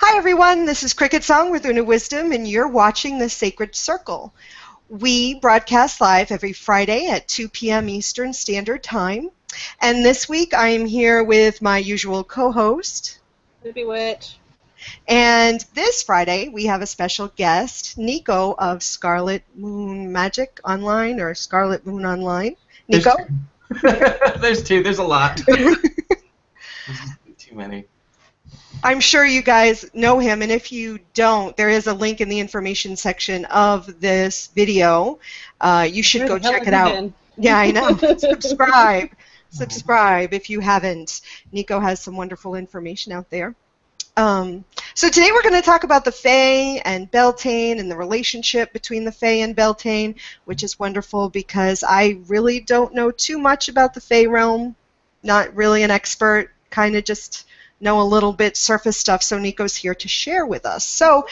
Hi everyone, this is CricketSong with Una Wisdom, and you're watching The Sacred Circle. We broadcast live every Friday at 2 p.m. Eastern Standard Time. And this week I am here with my usual co-host, LippyWitch. And this Friday we have a special guest, Nico of Scarlet Moon Magic Online, or Scarlet Moon Online. Nico? There's two. There's a lot. Too many. I'm sure you guys know him, and if you don't, there is a link in the information section of this video. You should go check it out. Yeah, I know. Subscribe if you haven't. Nico has some wonderful information out there. So today we're going to talk about the Fae and Beltain and the relationship between the Fae and Beltain, which is wonderful because I really don't know too much about the Fae realm. Not really an expert, kind of just know a little bit surface stuff, so Nico's here to share with us. So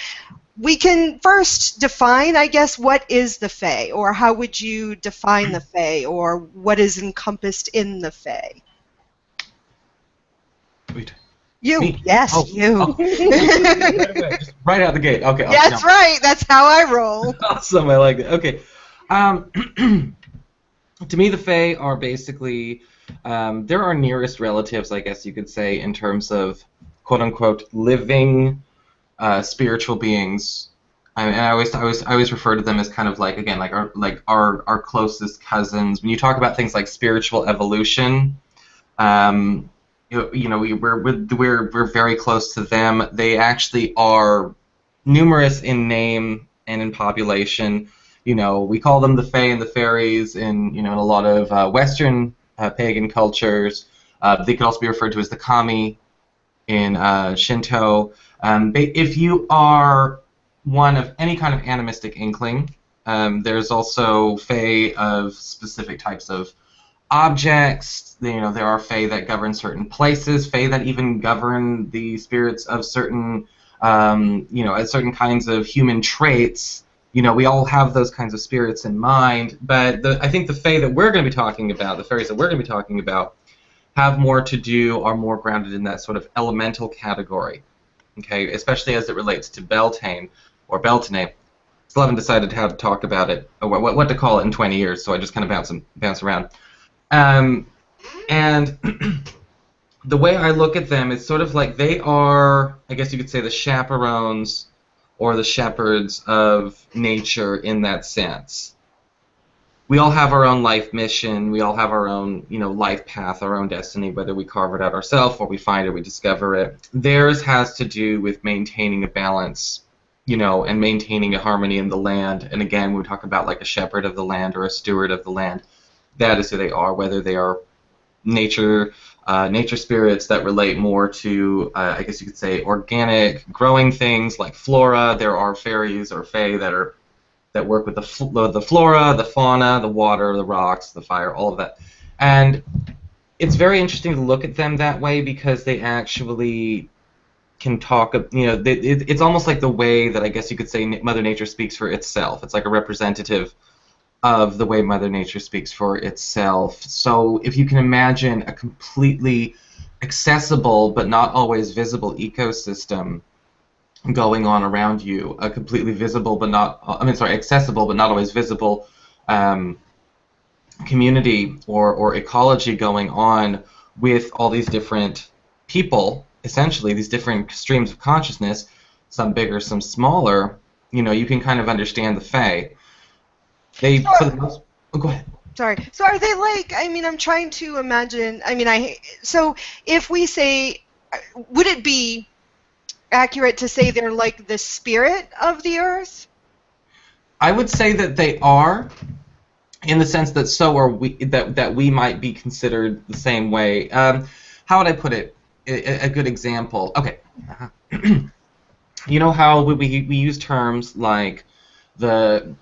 we can first define, I guess, what is the Fae, or how would you define the Fae, or what is encompassed in the Fae? Wait. You. Me? Yes, oh, you. Oh. Just right out the gate. Okay. That's right. That's how I roll. Awesome. I like it. Okay. To me, the Fae are basically they're our nearest relatives, I guess you could say, in terms of quote unquote living spiritual beings. And I always refer to them as kind of like, again, like our closest cousins. When you talk about things like spiritual evolution, you know, we're very close to them. They actually are numerous in name and in population. You know, we call them the Fae and the Fairies in, you know, in a lot of Western pagan cultures. They could also be referred to as the Kami in Shinto. If you are one of any kind of animistic inkling, there's also Fae of specific types of objects. You know, there are Fae that govern certain places, Fae that even govern the spirits of certain, you know, certain kinds of human traits. You know, we all have those kinds of spirits in mind, but I think the Fae that we're going to be talking about, the fairies that we're going to be talking about, have more to do, are more grounded in that sort of elemental category, okay, especially as it relates to Beltane, or Beltane. Still haven't decided how to talk about it, or what to call it in 20 years, so I just kind of bounce around. And the way I look at them is sort of like they are, I guess you could say, the chaperones or the shepherds of nature in that sense. We all have our own life mission. We all have our own, you know, life path, our own destiny, whether we carve it out ourselves or we find it, we discover it. Theirs has to do with maintaining a balance, you know, and maintaining a harmony in the land. And again, when we talk about like a shepherd of the land or a steward of the land, that is who they are, whether they are nature spirits that relate more to, I guess you could say, organic growing things like flora. There are fairies or fae that work with the flora, the fauna, the water, the rocks, the fire, all of that. And it's very interesting to look at them that way because they actually can talk, you know, it's almost like the way that I guess you could say Mother Nature speaks for itself. It's like a representative of the way Mother Nature speaks for itself. So if you can imagine a completely accessible but not always visible ecosystem going on around you, a completely visible but not, accessible but not always visible community or ecology going on with all these different people, essentially these different streams of consciousness, some bigger, some smaller, you know, you can kind of understand the Fae. They, for the most, oh, go ahead. Sorry. So are they like, I mean, I'm trying to imagine, so if we say, would it be accurate to say they're like the spirit of the earth? I would say that they are, in the sense that so are we, that we might be considered the same way. How would I put it? A good example. Okay. You know how we use terms like the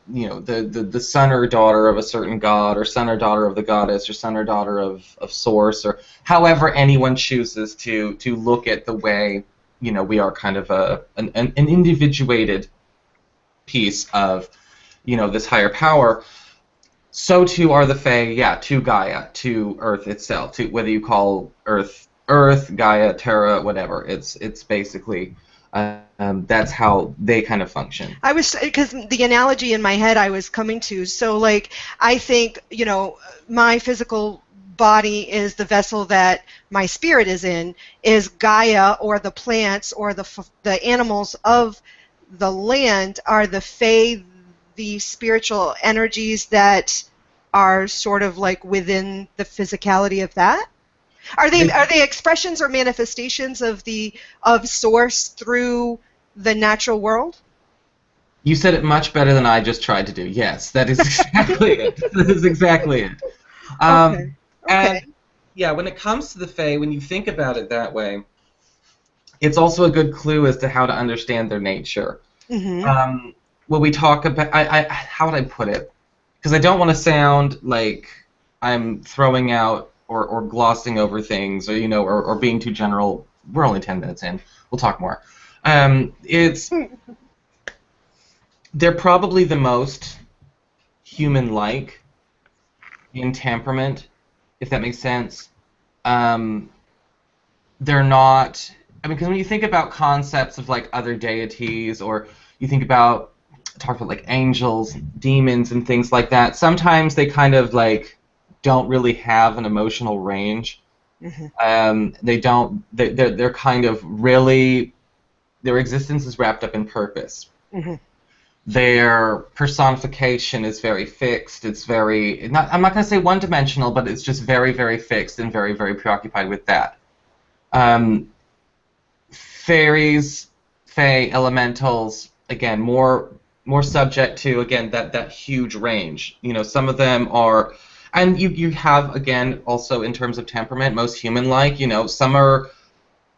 son or daughter of a certain god, or son or daughter of the goddess, or son or daughter of source, or however anyone chooses to look at the way, you know, we are kind of an individuated piece of, you know, this higher power. So too are the Fae, yeah, to Gaia, to Earth itself, to whether you call Earth, Gaia, Terra, whatever. It's basically That's how they kind of function. I was, because the analogy in my head I was coming to, so like I think, my physical body is the vessel that my spirit is in, is Gaia, or the plants, or the animals of the land are the fae, the spiritual energies that are sort of like within the physicality of that. Are they expressions or manifestations of source through the natural world? You said it much better than I just tried to do. Yes, that is exactly it. That is exactly it. Okay. And Okay. yeah, when it comes to the Fae, when you think about it that way, it's also a good clue as to how to understand their nature. Mhm. Um, when we talk about, how would I put it? Because I don't want to sound like I'm throwing out or glossing over things, or or being too general. We're only 10 minutes in. We'll talk more. It's They're probably the most human-like in temperament, if that makes sense. Um, they're not. I mean, because when you think about concepts of like other deities, or you think about talk about like angels, demons, and things like that, sometimes they kind of like don't really have an emotional range. Mhm. They don't. They're kind of really, their existence is wrapped up in purpose. Mhm. Their personification is very fixed. It's very not. I'm not going to say one-dimensional, but it's just very, very fixed and very, very preoccupied with that. Um, Fairies, fae, elementals, again, more subject to, again, that huge range. Some of them are, and you have, again, also in terms of temperament, most human-like. Some are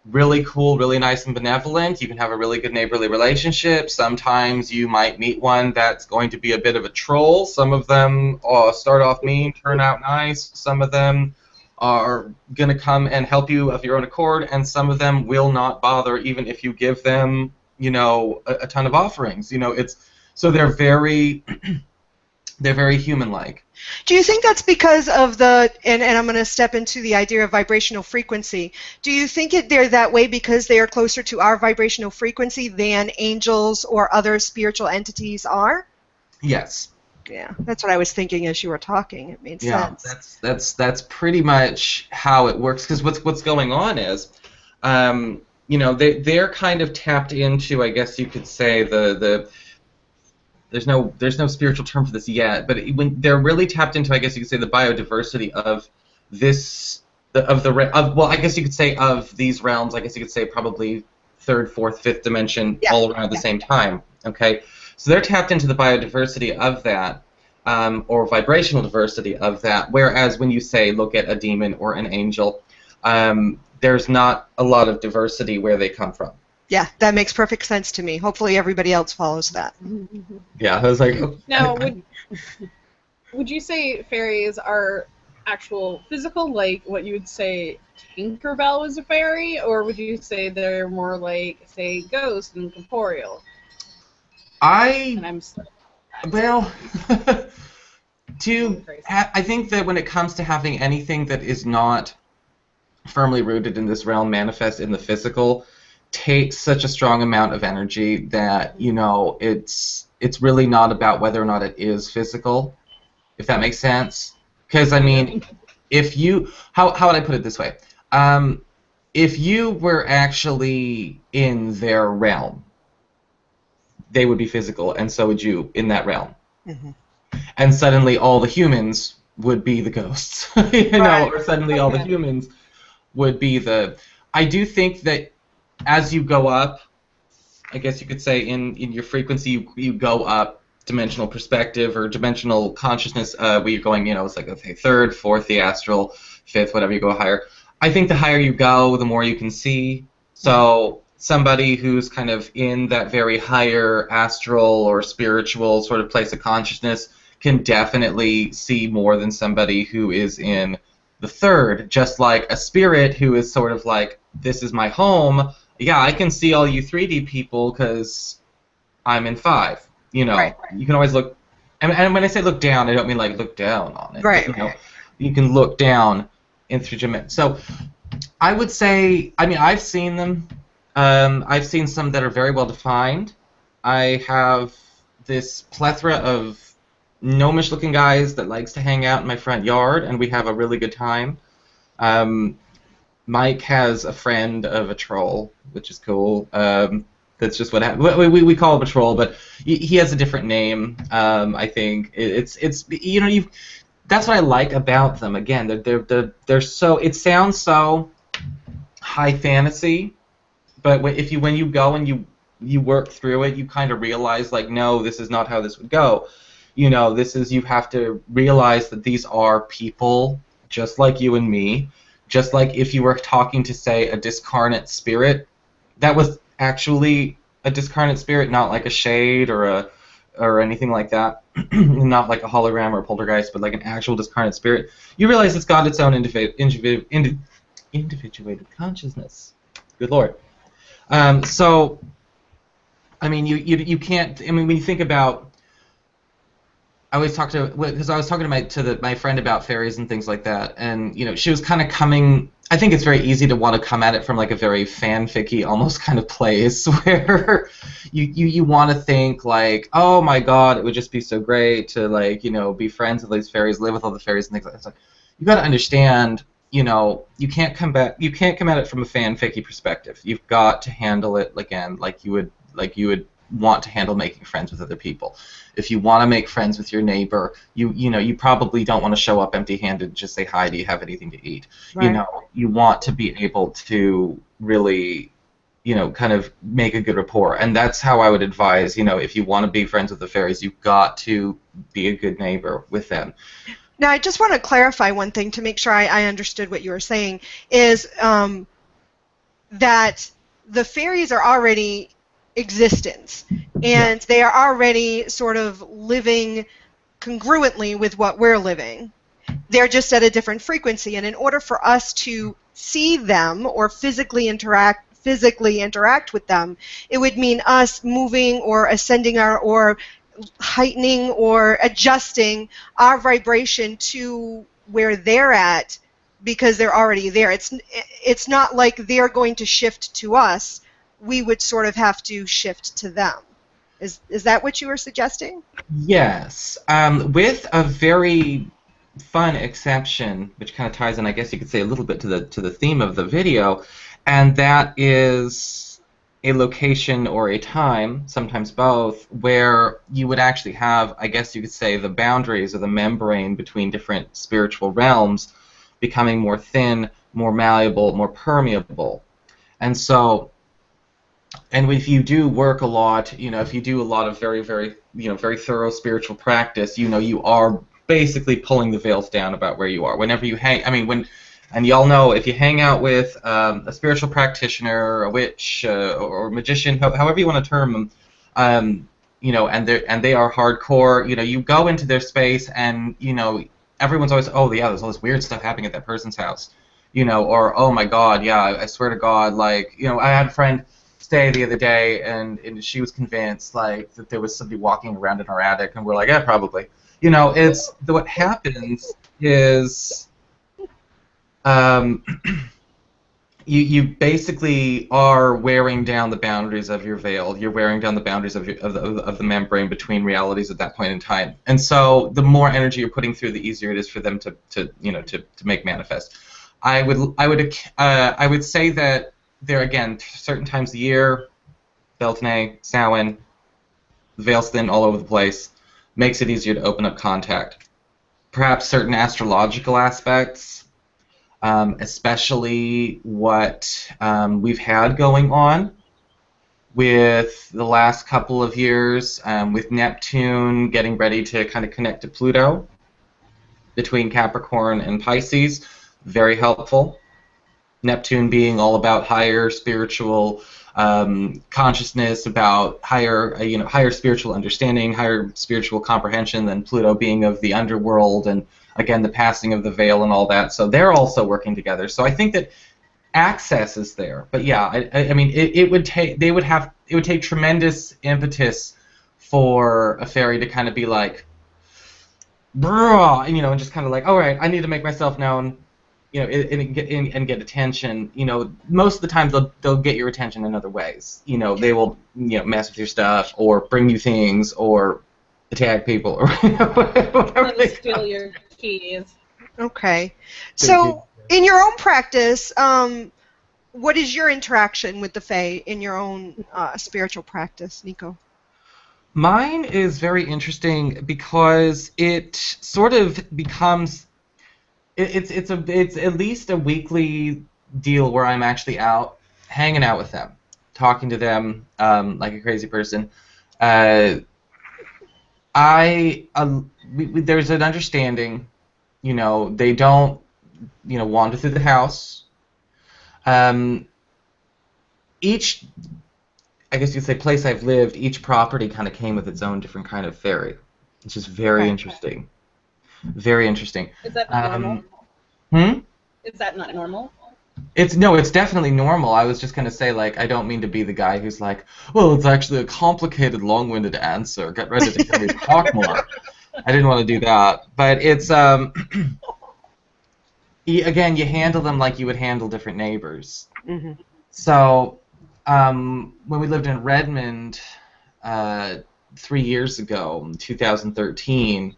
really cool, really nice and benevolent. You can have a really good neighborly relationship. Sometimes you might meet one that's going to be a bit of a troll. Some of them start off mean, turn out nice. Some of them are going to come and help you of your own accord, and some of them will not bother even if you give them, a ton of offerings. It's so they're very human-like. Do you think that's because of and I'm going to step into the idea of vibrational frequency. Do you think they're that way because they are closer to our vibrational frequency than angels or other spiritual entities are? Yes. Yeah, that's what I was thinking as you were talking. It made Yeah, sense. that's pretty much how it works. Because what's going on is, they're kind of tapped into, I guess you could say, the there's no spiritual term for this yet, but when they're really tapped into, I guess you could say, the biodiversity of this well, I guess you could say, of these realms. I guess you could say probably third, fourth, fifth dimension Yeah. all around at the Yeah. same time. Okay, so they're tapped into the biodiversity of that, or vibrational diversity of that. Whereas when you say look at a demon or an angel, there's not a lot of diversity where they come from. Yeah, that makes perfect sense to me. Hopefully everybody else follows that. Yeah, I was like, oh, Now, would you say fairies are actual physical, like what you would say Tinkerbell was a fairy, or would you say they're more like, say, ghosts and corporeal? And I'm well, crazy. I think that when it comes to having anything that is not firmly rooted in this realm manifest in the physical, takes such a strong amount of energy that it's really not about whether or not it is physical, if that makes sense. Because I mean, if you how would I put it this way? If you were actually in their realm, they would be physical, and so would you in that realm. Mm-hmm. And suddenly all the humans would be the ghosts, Right. or suddenly all the Okay. humans would be the. I do think that as you go up, I guess you could say in your frequency, you go up dimensional perspective or dimensional consciousness, where you're going, it's like, okay, third, fourth, the astral, fifth, whatever, you go higher. I think the higher you go, the more you can see. So somebody who's kind of in that very higher astral or spiritual sort of place of consciousness can definitely see more than somebody who is in the third, just like a spirit who is sort of like, this is my home. Yeah, I can see all you 3D people because I'm in 5. Right. You can always look, and when I say look down, I don't mean like look down on it, Right. but you can look down in 3 dimensions. So I would say, I mean, I've seen them. I've seen some that are very well defined. I have this plethora of gnomish-looking guys that likes to hang out in my front yard, and we have a really good time. Mike has a friend of a troll, which is cool. That's just what we call him a troll, but he has a different name. I think it's that's what I like about them. Again, they're so, it sounds so high fantasy, but when you go and you work through it, you kind of realize, like, no, this is not how this would go. You have to realize that these are people just like you and me. Just like if you were talking to, say, a discarnate spirit, that was actually a discarnate spirit, not like a shade or anything like that, not like a hologram or a poltergeist, but like an actual discarnate spirit. You realize it's got its own individuated consciousness. Good Lord. So, I mean, you can't. I mean, when you think about, I was talking to my friend about fairies and things like that, and she was kind of coming. I think it's very easy to want to come at it from like a very fanficky almost kind of place where you want to think like, oh my God, it would just be so great to be friends with these fairies, live with all the fairies and things like that. So you got to understand, you can't come at it from a fanficky perspective. You've got to handle it again like you would want to handle making friends with other people. If you want to make friends with your neighbor, you probably don't want to show up empty-handed and just say, hi, do you have anything to eat? Right. You want to be able to really, kind of make a good rapport. And that's how I would advise, if you want to be friends with the fairies, you've got to be a good neighbor with them. Now, I just want to clarify one thing to make sure I understood what you were saying, is that the fairies are already existence, and they are already sort of living congruently with what we're living. They're just at a different frequency, and in order for us to see them or physically interact with them, it would mean us moving or ascending or heightening or adjusting our vibration to where they're at, because they're already there. It's not like they're going to shift to us. We would sort of have to shift to them. Is that what you were suggesting? Yes, with a very fun exception, which kind of ties in, I guess you could say, a little bit to the theme of the video, and that is a location or a time, sometimes both, where you would actually have, I guess you could say, the boundaries or the membrane between different spiritual realms becoming more thin, more malleable, more permeable. And so, and if you do work a lot, if you do a lot of very, very, very thorough spiritual practice, you are basically pulling the veils down about where you are. Whenever you hang, and y'all know, if you hang out with a spiritual practitioner, a witch, or magician, however you want to term them, and they are hardcore. You go into their space, and everyone's always, oh yeah, there's all this weird stuff happening at that person's house, or oh my God, yeah, I swear to God, I had a friend stay the other day, and she was convinced that there was somebody walking around in our attic, and we're like, yeah, probably. What happens is, you basically are wearing down the boundaries of your veil. You're wearing down the boundaries of the membrane between realities at that point in time. And so the more energy you're putting through, the easier it is for them to make manifest. I would say that there, again, certain times of the year, Beltain, Samhain, the veil's thin all over the place, makes it easier to open up contact. Perhaps certain astrological aspects, especially what we've had going on with the last couple of years, with Neptune getting ready to kind of connect to Pluto between Capricorn and Pisces, very helpful. Neptune being all about higher spiritual consciousness, about higher spiritual understanding, higher spiritual comprehension, than Pluto being of the underworld, and again the passing of the veil and all that. So they're also working together. So I think that access is there. But yeah, it would take tremendous impetus for a fairy to kind of be like, bruh, and just kind of like, all right, I need to make myself known. and get attention. Most of the time they'll get your attention in other ways. They will mess with your stuff or bring you things or attack people or whatever. Let us steal your keys. Okay. So, in your own practice, what is your interaction with the Fae in your own spiritual practice, Nico? Mine is very interesting because it sort of becomes it's at least a weekly deal where I'm actually out hanging out with them, talking to them like a crazy person. There's an understanding, they don't wander through the house. Each, I guess you'd say, place I've lived, each property kind of came with its own different kind of fairy, which is very interesting. Very interesting. Is that normal? Is that not normal? It's definitely normal. I was just gonna say, like, I don't mean to be the guy who's like, well, it's actually a complicated, long-winded answer. Get ready to hear me talk more. I didn't want to do that, but it's again, you handle them like you would handle different neighbors. Mm-hmm. So when we lived in Redmond 3 years ago, in 2013.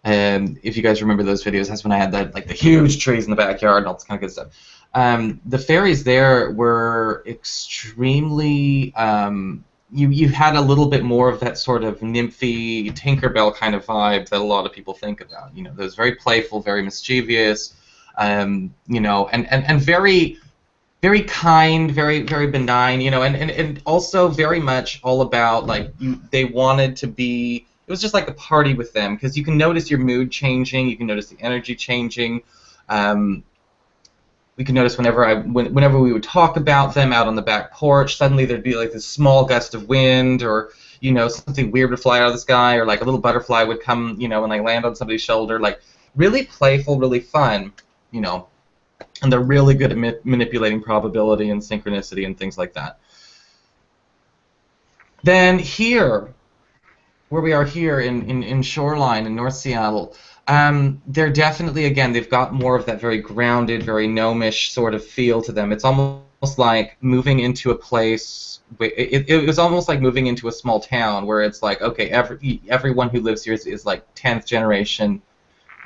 And if you guys remember those videos, that's when I had the huge trees in the backyard and all this kind of good stuff. The fairies there were extremely. You had a little bit more of that sort of nymphy, Tinkerbell kind of vibe that a lot of people think about. Those very playful, very mischievous, and very, very kind, very, very benign. And also very much all about they wanted to be. It was just like a party with them because you can notice your mood changing, you can notice the energy changing. We can notice whenever we would talk about them out on the back porch, suddenly there'd be like this small gust of wind, or something weird would fly out of the sky, or like a little butterfly would come, and land on somebody's shoulder. Like really playful, really fun, and they're really good at manipulating probability and synchronicity and things like that. Then here, where we are here in Shoreline in North Seattle, they're definitely, again, they've got more of that very grounded, very gnomish sort of feel to them. It's almost like moving into a place. It was almost like moving into a small town where it's like, okay, everyone who lives here is like 10th generation,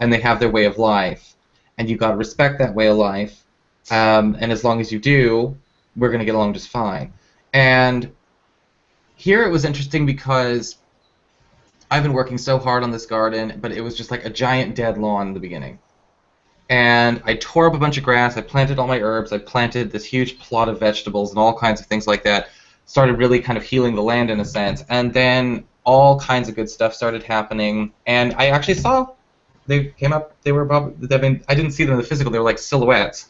and they have their way of life, and you got to respect that way of life. And as long as you do, we're going to get along just fine. And here it was interesting because I've been working so hard on this garden, but it was just like a giant dead lawn in the beginning. And I tore up a bunch of grass, I planted all my herbs, I planted this huge plot of vegetables and all kinds of things like that. Started really kind of healing the land in a sense. And then all kinds of good stuff started happening. And I actually saw, they came up, they were probably, I didn't see them in the physical, they were like silhouettes.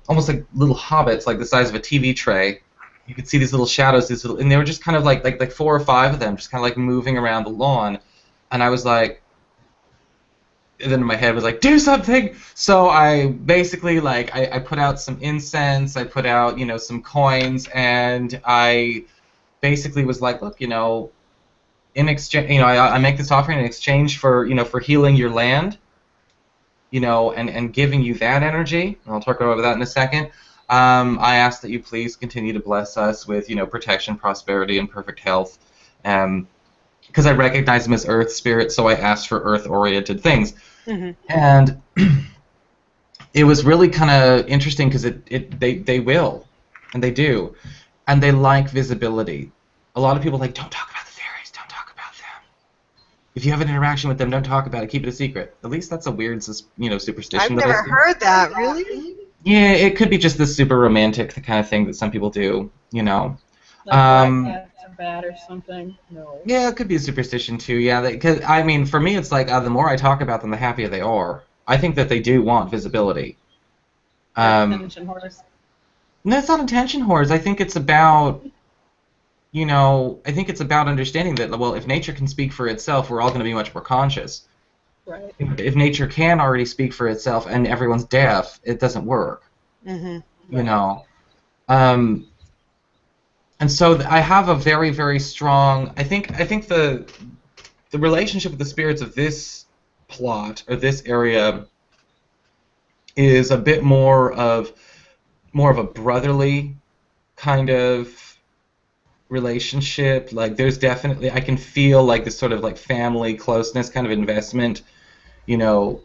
Almost like little hobbits, like the size of a TV tray. You could see these little shadows, and they were just kind of like 4 or 5 of them, just kind of like moving around the lawn. And I was like, and then in my head was like, do something. So I basically I put out some incense, I put out some coins, and I basically was like, look, in exchange, I make this offering in exchange for for healing your land, and giving you that energy. And I'll talk about that in a second. I ask that you please continue to bless us with, protection, prosperity, and perfect health. Because I recognize them as Earth spirits, so I asked for Earth-oriented things. Mm-hmm. And it was really kind of interesting because they will, and they do, and they like visibility. A lot of people are like, don't talk about the fairies, don't talk about them. If you have an interaction with them, don't talk about it, keep it a secret. At least that's a weird, superstition. I've never heard that, really? Yeah, it could be just this super romantic kind of thing that some people do, Like cats are bad or something. No. Yeah, it could be a superstition too. Yeah, because for me, it's like the more I talk about them, the happier they are. I think that they do want visibility. Attention whores. No, it's not attention whores. I think it's about, understanding that, well, if nature can speak for itself, we're all going to be much more conscious. Right. If nature can already speak for itself and everyone's deaf, it doesn't work. Mm-hmm. And so I have a very, very strong. I think the relationship with the spirits of this plot or this area is a bit more of a brotherly kind of relationship. Like there's definitely, I can feel like this sort of like family closeness kind of investment, you know,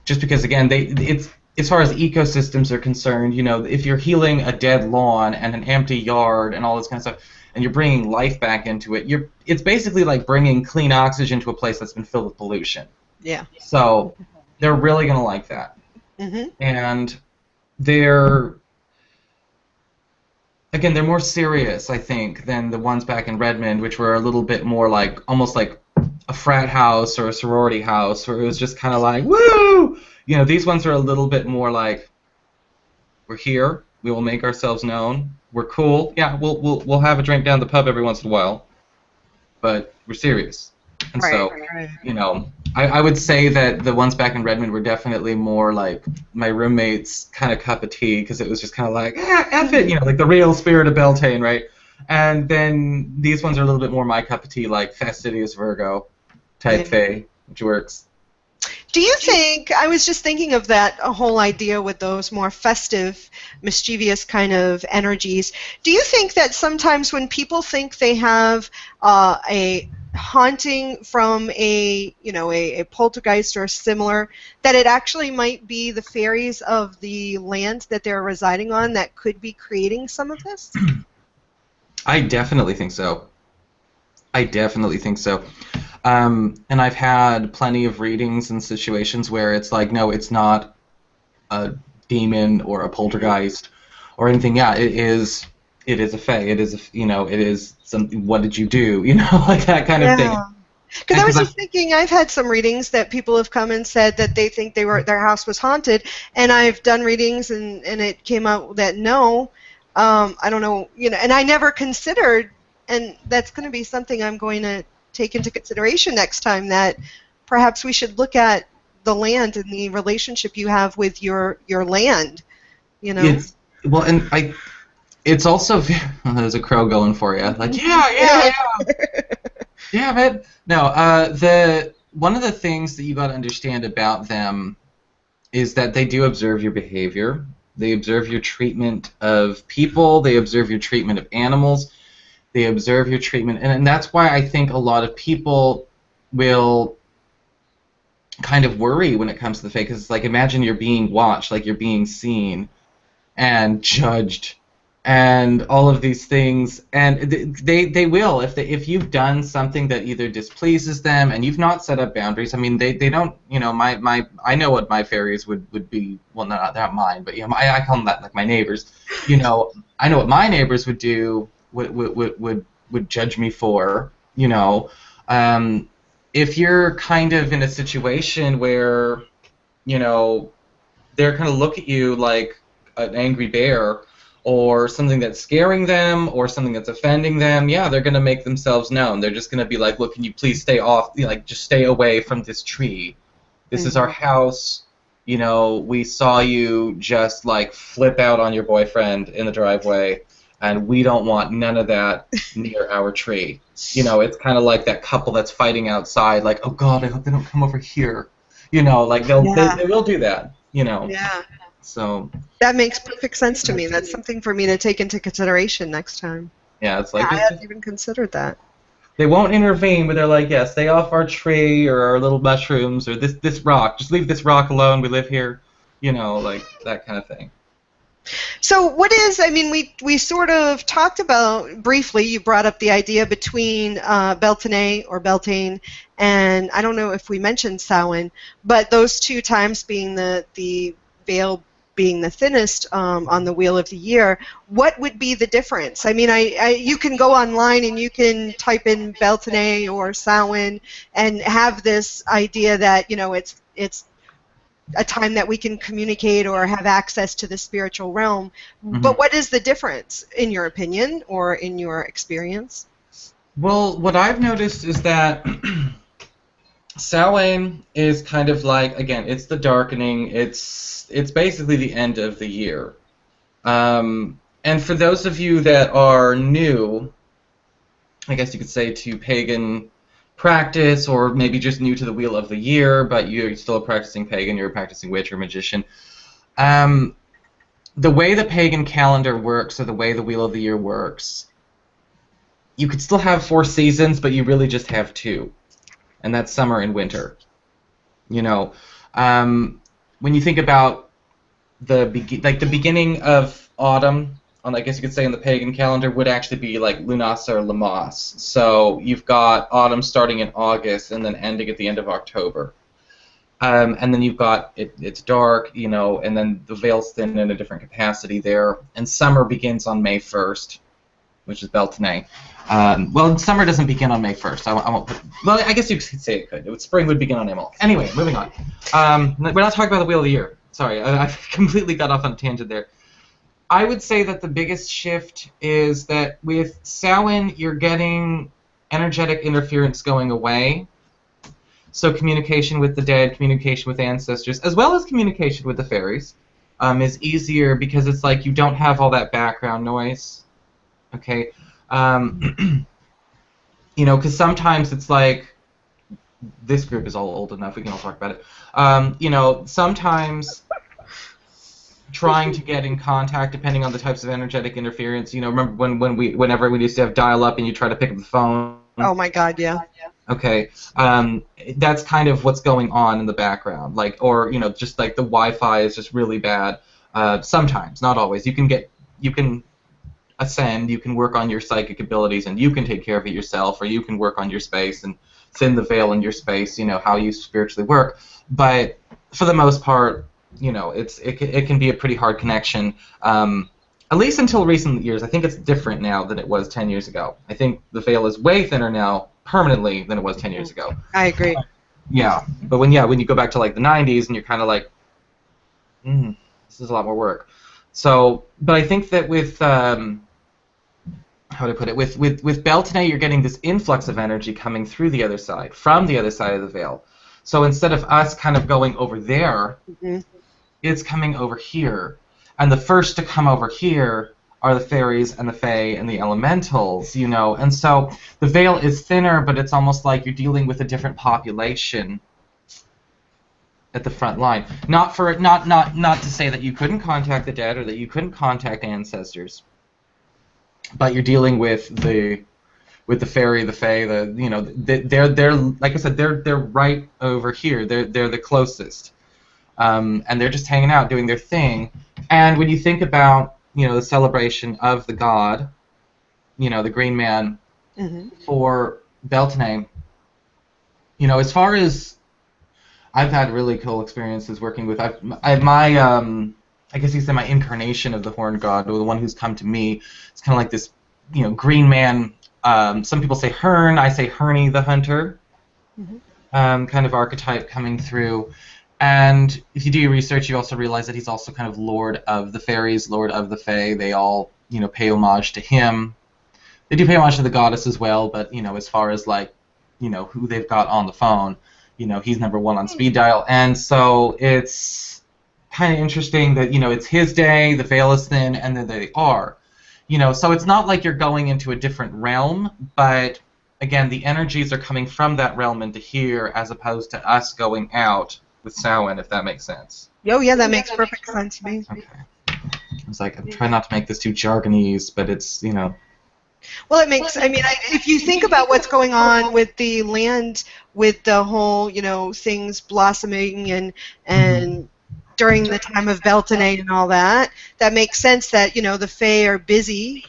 just because again it's as far as ecosystems are concerned, you know, if you're healing a dead lawn and an empty yard and all this kind of stuff, and you're bringing life back into it, it's basically like bringing clean oxygen to a place that's been filled with pollution. Yeah. So they're really going to like that. Mm-hmm. And they're more serious, I think, than the ones back in Redmond, which were a little bit more like almost like a frat house or a sorority house, where it was just kind of like, woo! You know, these ones are a little bit more like, we're here, we will make ourselves known, we're cool, yeah, we'll have a drink down the pub every once in a while, but we're serious. And so, you know, I would say that the ones back in Redmond were definitely more like my roommate's kind of cup of tea, because it was just kind of like, F it, you know, like the real spirit of Beltain, right? And then these ones are a little bit more my cup of tea, like fastidious Virgo type fae, which works. Do you think, I was just thinking of that whole idea with those more festive, mischievous kind of energies, do you think that sometimes when people think they have a haunting from a poltergeist or similar, that it actually might be the fairies of the land that they're residing on that could be creating some of this? I definitely think so. And I've had plenty of readings and situations where it's like, no, it's not a demon or a poltergeist or anything. Yeah, it is a fae. It is something. What did you do? You know, like that kind of thing. Because I was just thinking, I've had some readings that people have come and said that they think their house was haunted, and I've done readings and it came out that no, I don't know, and I never considered, and that's going to be something I'm going to take into consideration next time, that perhaps we should look at the land and the relationship you have with your land, It's also there's a crow going for you, like yeah. Damn it. No, one of the things that you got to understand about them is that they do observe your behavior. They observe your treatment of people. They observe your treatment of animals. They observe your treatment, and that's why I think a lot of people will kind of worry when it comes to the fake, because it's like, imagine you're being watched, like you're being seen and judged and all of these things, and they will, if you've done something that either displeases them and you've not set up boundaries. I mean, they don't, I know what my fairies would be, well, they're not mine, but I call them that, like my neighbors. I know what my neighbors would do, would judge me for, if you're kind of in a situation where, they're kind of look at you like an angry bear, or something that's scaring them, or something that's offending them, yeah, they're going to make themselves known. They're just going to be like, look, can you please stay off, just stay away from this tree. This is our house. We saw you just, flip out on your boyfriend in the driveway, and we don't want none of that near our tree. It's kind of like that couple that's fighting outside, like, oh, God, I hope they don't come over here. They will do that, Yeah. So that makes perfect sense to me. That's something for me to take into consideration next time. Yeah, it's like I hadn't even considered that. They won't intervene, but they're like, yeah, stay off our tree or our little mushrooms or this rock. Just leave this rock alone. We live here, like that kind of thing. So what is, we sort of talked about briefly, you brought up the idea between Beltain or Beltain, and I don't know if we mentioned Samhain, but those two times being the veil being the thinnest on the Wheel of the Year, what would be the difference? You can go online and you can type in Beltain or Samhain and have this idea that, it's a time that we can communicate or have access to the spiritual realm. Mm-hmm. But what is the difference, in your opinion, or in your experience? Well, what I've noticed is that Samhain is kind of like, again, it's the darkening, it's basically the end of the year. And for those of you that are new, I guess you could say, to pagan practice, or maybe just new to the Wheel of the Year, but you're still a practicing pagan, you're a practicing witch or magician. The way the pagan calendar works, or the way the Wheel of the Year works, you could still have 4 seasons, but you really just have 2, and that's summer and winter. You know, when you think about the beginning of autumn, I guess you could say in the pagan calendar, would actually be like Lunas or Lammas. So you've got autumn starting in August and then ending at the end of October. And then you've got it's dark, you know, and then the veil's thin in a different capacity there. And summer begins on May 1st, which is Beltain. Well, summer doesn't begin on May 1st. I won't put, well, I guess you could say it could. Spring would begin on Emil. Anyway, moving on. We're not talking about the Wheel of the Year. Sorry, I completely got off on a tangent there. I would say that the biggest shift is that with Samhain, you're getting energetic interference going away. So communication with the dead, communication with ancestors, as well as communication with the fairies, is easier because it's like you don't have all that background noise. Okay, you know, because sometimes it's like, this group is all old enough, we can all talk about it. You know, sometimes trying to get in contact, depending on the types of energetic interference. You know, remember whenever we used to have dial-up and you try to pick up the phone? Oh my God, yeah. Okay, that's kind of what's going on in the background. Like, or you know, just like the Wi-Fi is just really bad. Sometimes, not always. You can ascend. You can work on your psychic abilities, and you can take care of it yourself, or you can work on your space and thin the veil in your space. You know how you spiritually work. But for the most part, you know, it can be a pretty hard connection. At least until recent years. I think it's different now than it was 10 years ago. I think the veil is way thinner now, permanently, than it was 10 years ago. I agree. Yeah, but when you go back to like the 90s and you're kind of like, this is a lot more work. So, but I think that with how to put it, with Beltain, you're getting this influx of energy coming through the other side, from the other side of the veil. So instead of us kind of going over there, it's coming over here. And the first to come over here are the fairies and the fae and the elementals, you know. And so the veil is thinner, but it's almost like you're dealing with a different population at the front line. Not to say that you couldn't contact the dead or that you couldn't contact ancestors, but you're dealing with the fairy, the fae, you know, they're like I said, they're right over here. They're the closest. And they're just hanging out, doing their thing. And when you think about, you know, the celebration of the god, you know, the Green Man, for Beltain, you know, as far as I've had really cool experiences working with, I guess you say my incarnation of the Horned God, or the one who's come to me. It's kind of like this, you know, Green Man. Some people say Hern, I say Herny the Hunter, kind of archetype coming through. And if you do your research, you also realize that he's also kind of Lord of the Fairies, Lord of the Fae. They all, you know, pay homage to him. They do pay homage to the goddess as well, but, you know, as far as, like, you know, who they've got on the phone, you know, he's number 1 on speed dial. And so it's kind of interesting that, you know, it's his day, the veil is thin, and then they are. You know, so it's not like you're going into a different realm, but, again, the energies are coming from that realm into here as opposed to us going out with Samhain, if that makes sense. Oh, yeah, that makes perfect sense to me. Okay. I was like, I'm trying not to make this too jargonese, but it's, you know. Well, it makes, I mean, if you think about what's going on with the land, with the whole, you know, things blossoming and during the time of Beltain and all that, that makes sense that, you know, the Fae are busy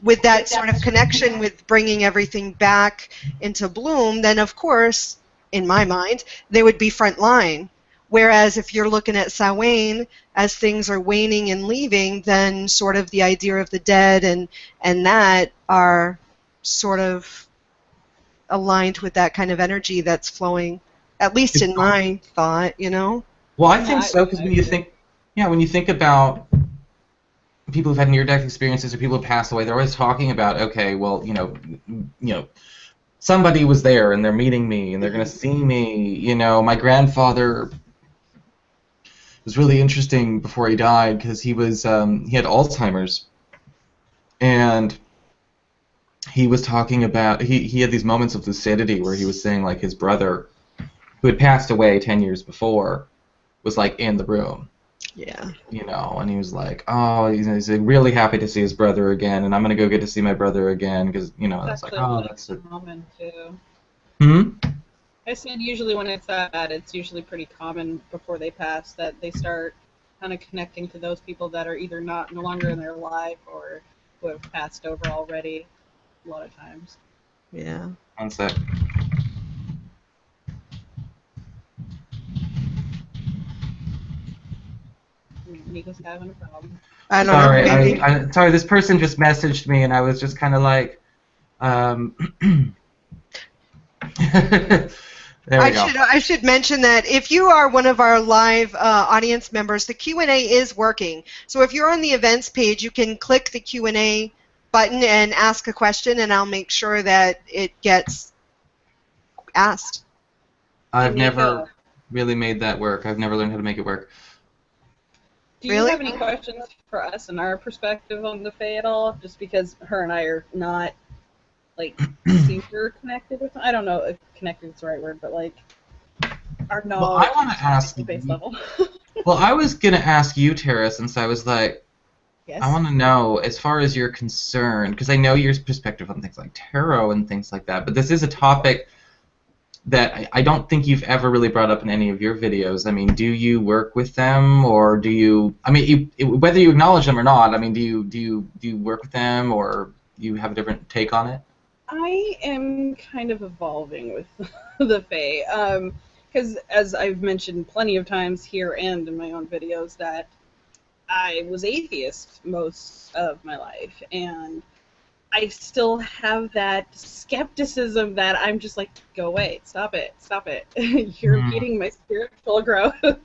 with that sort of connection with bringing everything back into bloom, then of course, in my mind, they would be front line. Whereas if you're looking at Samhain, as things are waning and leaving, then sort of the idea of the dead and that are sort of aligned with that kind of energy that's flowing, at least in my thought, you know? Well, I think so, because when you think about people who've had near-death experiences or people who passed away, they're always talking about, okay, well, you know, somebody was there and they're meeting me and they're going to see me. You know, my grandfather was really interesting before he died because he had Alzheimer's, and he was talking about he had these moments of lucidity where he was saying like his brother, who had passed away 10 years before, was like in the room. Yeah. You know, and he was like, oh, he's like, really happy to see his brother again, and I'm gonna go get to see my brother again because you know, it's like, oh, that's it. Common too. Hmm. I said usually when it's that bad, it's usually pretty common before they pass that they start kind of connecting to those people that are either no longer in their life or who have passed over already. A lot of times. Yeah. One sec. Nico's having a problem. I don't Sorry, know. Maybe. sorry. This person just messaged me, and I was just kind of like, there we go. I should mention that if you are one of our live audience members, the Q&A is working. So if you're on the events page, you can click the Q&A button and ask a question, and I'll make sure that it gets asked. I've never really made that work. I've never learned how to make it work. Do you have any questions for us and our perspective on the Fae at all? Just because her and I are not, like, super connected with them. I don't know if connected is the right word, but, like, our knowledge I want to ask the base level. Well, I was going to ask you, Tara, since I was like, yes. I want to know, as far as you're concerned, because I know your perspective on things like tarot and things like that, but this is a topic that I don't think you've ever really brought up in any of your videos. I mean, do you work with them, or do you? I mean, whether you acknowledge them or not. I mean, do you work with them, or you have a different take on it? I am kind of evolving with the Fae, because as I've mentioned plenty of times here and in my own videos, that I was atheist most of my life, and I still have that skepticism that I'm just like, go away, stop it. You're impeding my spiritual growth.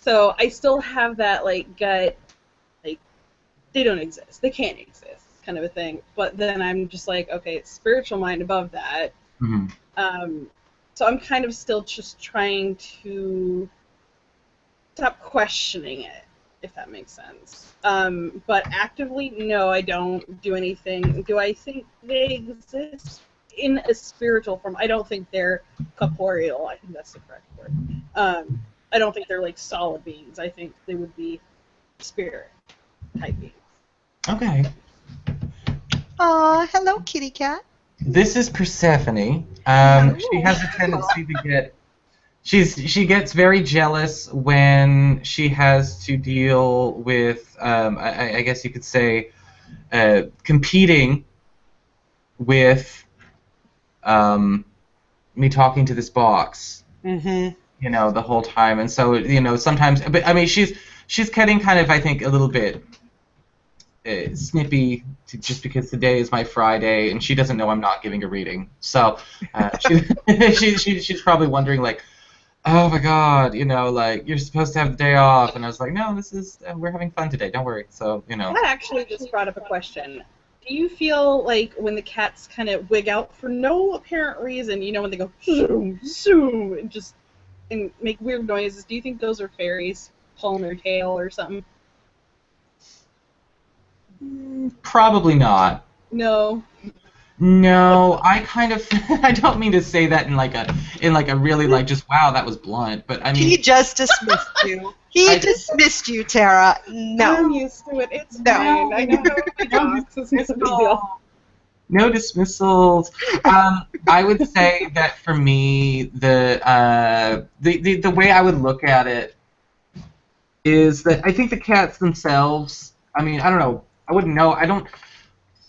So I still have that, like, gut, like, they don't exist, they can't exist kind of a thing. But then I'm just like, okay, it's spiritual mind above that. Mm-hmm. So I'm kind of still just trying to stop questioning it, if that makes sense. But actively, no, I don't do anything. Do I think they exist in a spiritual form? I don't think they're corporeal. I think that's the correct word. I don't think they're like solid beings. I think they would be spirit type beings. Okay. Hello, kitty cat. This is Persephone. She has a tendency to get. She gets very jealous when she has to deal with, I guess you could say, competing with me talking to this box. Mm-hmm. You know, the whole time, and so you know sometimes. But I mean, she's getting kind of, I think, a little bit snippy just because today is my Friday, and she doesn't know I'm not giving a reading. So she's probably wondering like, oh my God, you know, like, you're supposed to have the day off. And I was like, no, this is, we're having fun today, don't worry. So, you know. That actually just brought up a question. Do you feel like when the cats kind of wig out for no apparent reason, you know, when they go zoom, zoom, and make weird noises, do you think those are fairies pulling their tail or something? Probably not. No. No, I kind of, I don't mean to say that in like a really like just, wow, that was blunt, but I mean. He just dismissed you. He dismissed you, Tara. No. I'm used to it. It's fine. I know how it is. It's no big deal. No dismissals. I would say that for me, the way I would look at it is that I think the cats themselves, I mean, I don't know, I wouldn't know,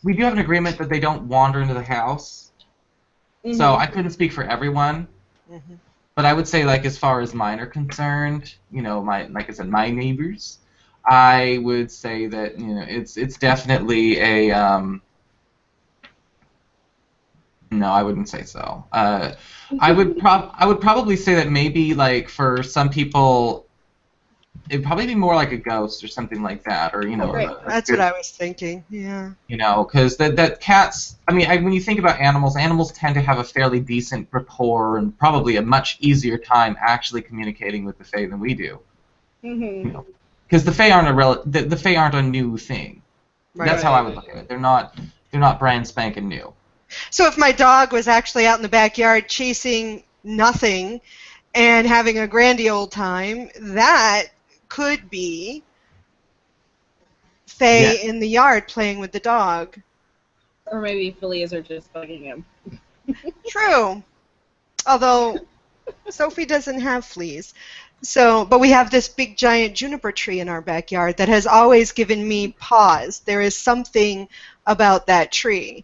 we do have an agreement that they don't wander into the house, so I couldn't speak for everyone, but I would say, like, as far as mine are concerned, you know, like I said, my neighbors, I would say that, you know, it's definitely a, no, I wouldn't say so. I would probably say that maybe, like, for some people, it'd probably be more like a ghost or something like that, or, you know. That's what I was thinking, yeah. You know, because that cats, I mean, when you think about animals tend to have a fairly decent rapport and probably a much easier time actually communicating with the Fae than we do. You know, because the Fae aren't the Fae aren't a new thing. That's how I would look at it. They're not brand spanking new. So if my dog was actually out in the backyard chasing nothing and having a grandy old time, that could be Yeah. Faye in the yard playing with the dog. Or maybe fleas are just bugging him. True. Although Sophie doesn't have fleas. So, but we have this big giant juniper tree in our backyard that has always given me pause. There is something about that tree.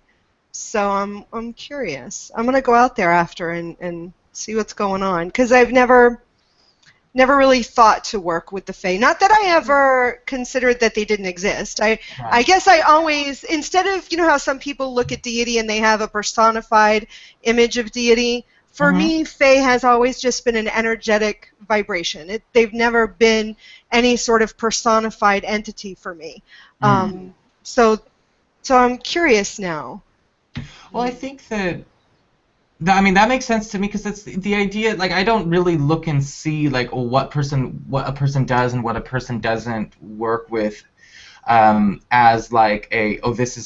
So I'm curious. I'm gonna go out there after and see what's going on, because I've never really thought to work with the Fae. Not that I ever considered that they didn't exist. I guess I always, instead of, you know how some people look at deity and they have a personified image of deity, for me, Fae has always just been an energetic vibration. They've never been any sort of personified entity for me. So I'm curious now. Well, I think I mean, that makes sense to me, because it's the idea. Like, I don't really look and see like what a person does and what a person doesn't work with as like this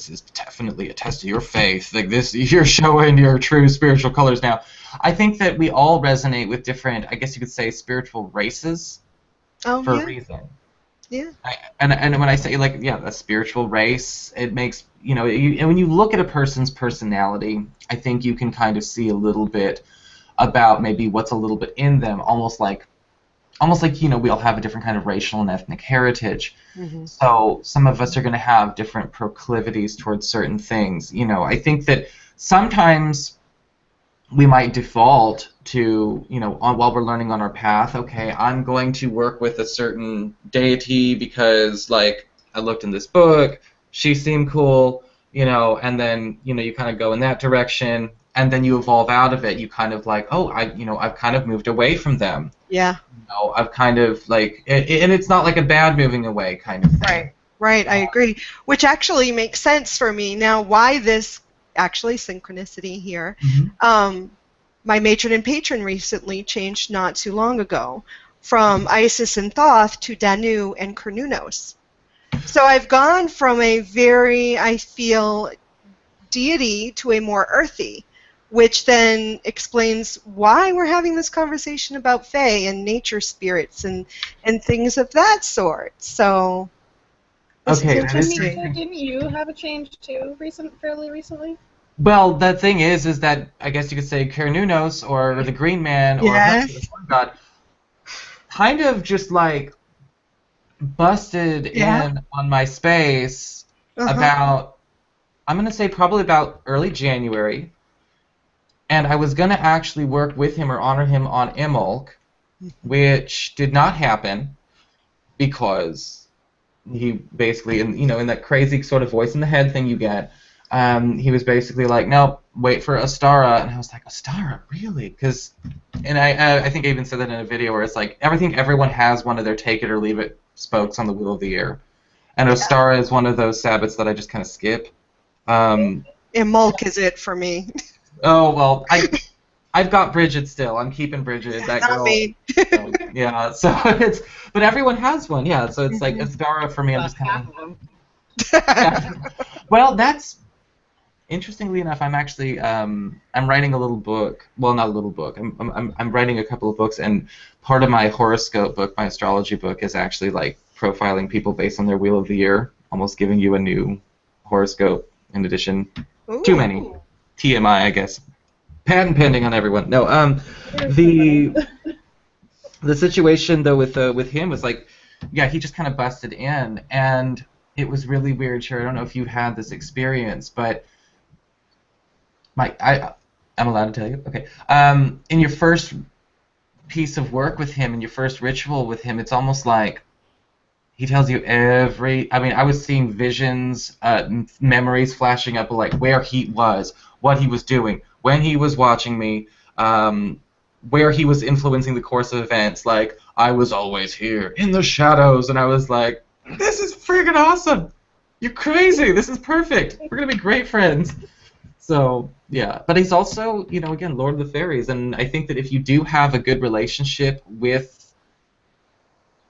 is definitely a test of your faith. Like, this, you're showing your true spiritual colors now. I think that we all resonate with different, I guess you could say, spiritual races for a reason. Yeah. And when I say, like, yeah, a spiritual race, it makes, and when you look at a person's personality, I think you can kind of see a little bit about maybe what's a little bit in them, almost like we all have a different kind of racial and ethnic heritage. So some of us are going to have different proclivities towards certain things. I think that sometimes we might default to, while we're learning on our path, okay, I'm going to work with a certain deity because, like, I looked in this book, she seemed cool, and then, you kind of go in that direction, and then you evolve out of it. You kind of like, oh, I've kind of moved away from them. Yeah. I've kind of, like, and it's not like a bad moving away kind of thing. Right, I agree. Which actually makes sense for me. Now, why this actually synchronicity here? My matron and patron recently changed not too long ago from Isis and Thoth to Danu and Cernunnos. So I've gone from a very, I feel, deity to a more earthy, which then explains why we're having this conversation about Fae and nature spirits and things of that sort. So this is interesting. Didn't you have a change too, fairly recently? Well, the thing is that I guess you could say Cernunnos, or the Green Man, or the Sun God, kind of just like busted in on my space about, I'm going to say probably about early January, and I was going to actually work with him or honor him on Imulk, which did not happen because he basically, in that crazy sort of voice in the head thing you get, he was basically like, no, wait for Astara. And I was like, Astara, really? And I think I even said that in a video where it's like, everyone has one of their take it or leave it spokes on the wheel of the year. And Astara is one of those Sabbats that I just kind of skip. Imulk is it for me. Oh, well, I've got Bridget still. I'm keeping Bridget. That Not girl. me. Yeah, so but everyone has one, yeah. So it's like, Astara for me, I'm just kind of... Yeah. Well, that's... Interestingly enough, I'm actually I'm writing a little book. Well, not a little book. I'm writing a couple of books, and part of my horoscope book, my astrology book, is actually like profiling people based on their wheel of the year, almost giving you a new horoscope in addition. Ooh. Too many. TMI, I guess. Patent pending on everyone. No, the situation though with him was like, yeah, he just kind of busted in, and it was really weird. Sure, I don't know if you had this experience, but I'm allowed to tell you? Okay. In your first piece of work with him, in your first ritual with him, it's almost like he tells you I was seeing visions, memories flashing up of like where he was, what he was doing, when he was watching me, where he was influencing the course of events. Like, I was always here, in the shadows, and I was like, this is freaking awesome! You're crazy! This is perfect! We're gonna be great friends! So, yeah. But he's also, again, Lord of the Fairies, and I think that if you do have a good relationship with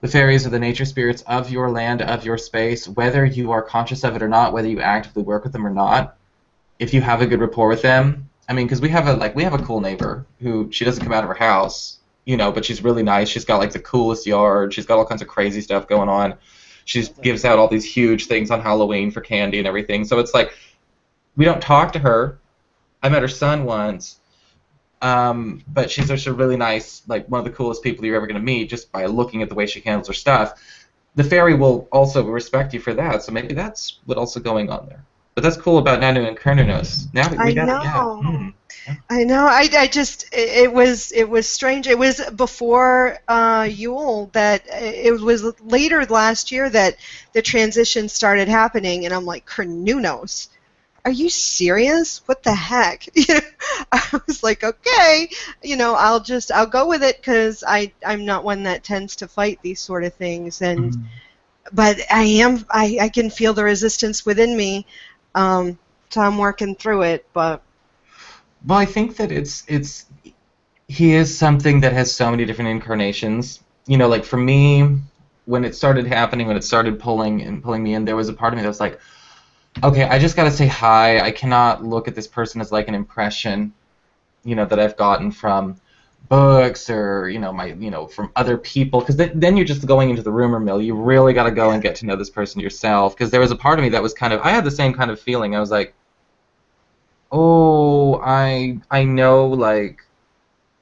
the fairies or the nature spirits of your land, of your space, whether you are conscious of it or not, whether you actively work with them or not, if you have a good rapport with them, I mean, because we have a cool neighbor who she doesn't come out of her house, but she's really nice. She's got like the coolest yard. She's got all kinds of crazy stuff going on. She gives out all these huge things on Halloween for candy and everything. So it's like we don't talk to her. I met her son once, but she's just a really nice, like one of the coolest people you're ever going to meet just by looking at the way she handles her stuff. The fairy will also respect you for that, so maybe that's what's also going on there. But that's cool about Nanu and Kernunos. Now we got it. Yeah. I know. I just it was strange. It was before Yule that it was later last year that the transition started happening, and I'm like, Kernunos. Are you serious? What the heck? I was like, okay, I'll go with it because I'm not one that tends to fight these sort of things, but I can feel the resistance within me, so I'm working through it. But well, I think that he is something that has so many different incarnations. Like for me, when it started happening, when it started pulling me in, there was a part of me that was like, okay, I just gotta say hi. I cannot look at this person as like an impression, that I've gotten from books or from other people, because then you're just going into the rumor mill. You really gotta go and get to know this person yourself. Because there was a part of me that was I had the same kind of feeling. I was like, oh, I know like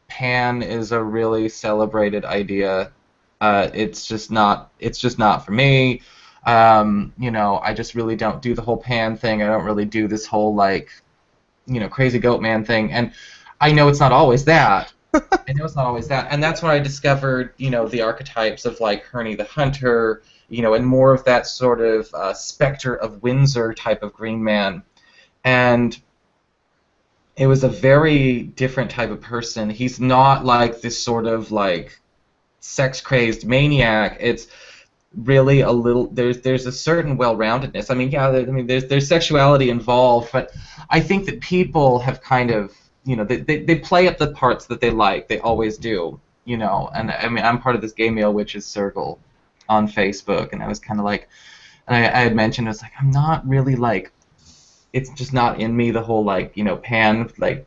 Pan is a really celebrated idea. It's just not for me. I just really don't do the whole Pan thing. I don't really do this whole like, crazy goat man thing. And I know it's not always that. And that's when I discovered, the archetypes of like Herney the Hunter, and more of that sort of Spectre of Windsor type of green man. And it was a very different type of person. He's not like this sort of like sex-crazed maniac. It's really a little there's a certain well-roundedness. I mean, there's sexuality involved, but I think that people have kind of, they play up the parts that they like. They always do, and I mean, I'm part of this Gay Male Witches circle on Facebook, and I was kind of like, and I had mentioned, it's like, I'm not really like, it's just not in me, the whole like, Pan like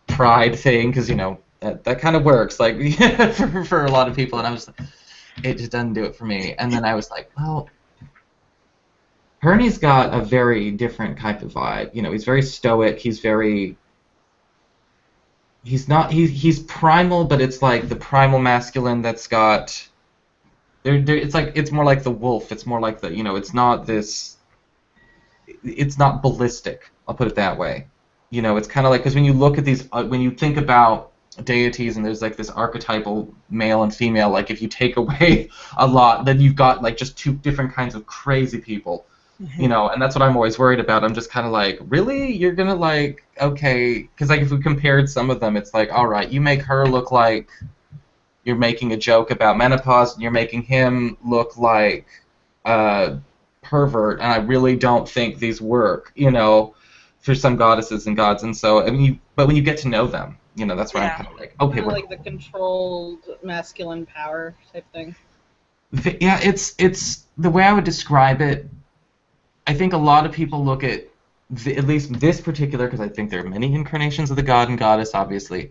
pride thing, because that kind of works like for a lot of people, and I was like, it just doesn't do it for me. And then I was like, well, Herney's got a very different type of vibe. He's very stoic. He's primal, but it's like the primal masculine that's got. It's more like the wolf. It's more like the, it's not this. It's not ballistic. I'll put it that way. It's kind of like, because when you look at these, when you think about deities, and there's like this archetypal male and female, like if you take away a lot, then you've got like just two different kinds of crazy people, and that's what I'm always worried about. I'm just kind of like, really, you're gonna like, okay, because like if we compared some of them, it's like, all right, you make her look like you're making a joke about menopause, and you're making him look like a pervert, and I really don't think these work, for some goddesses and gods. And so, I mean, but when you get to know them, that's where I'm kind of like, okay, kind of like the controlled masculine power type thing. Yeah, it's the way I would describe it. I think a lot of people look at at least this particular, because I think there are many incarnations of the god and goddess, obviously.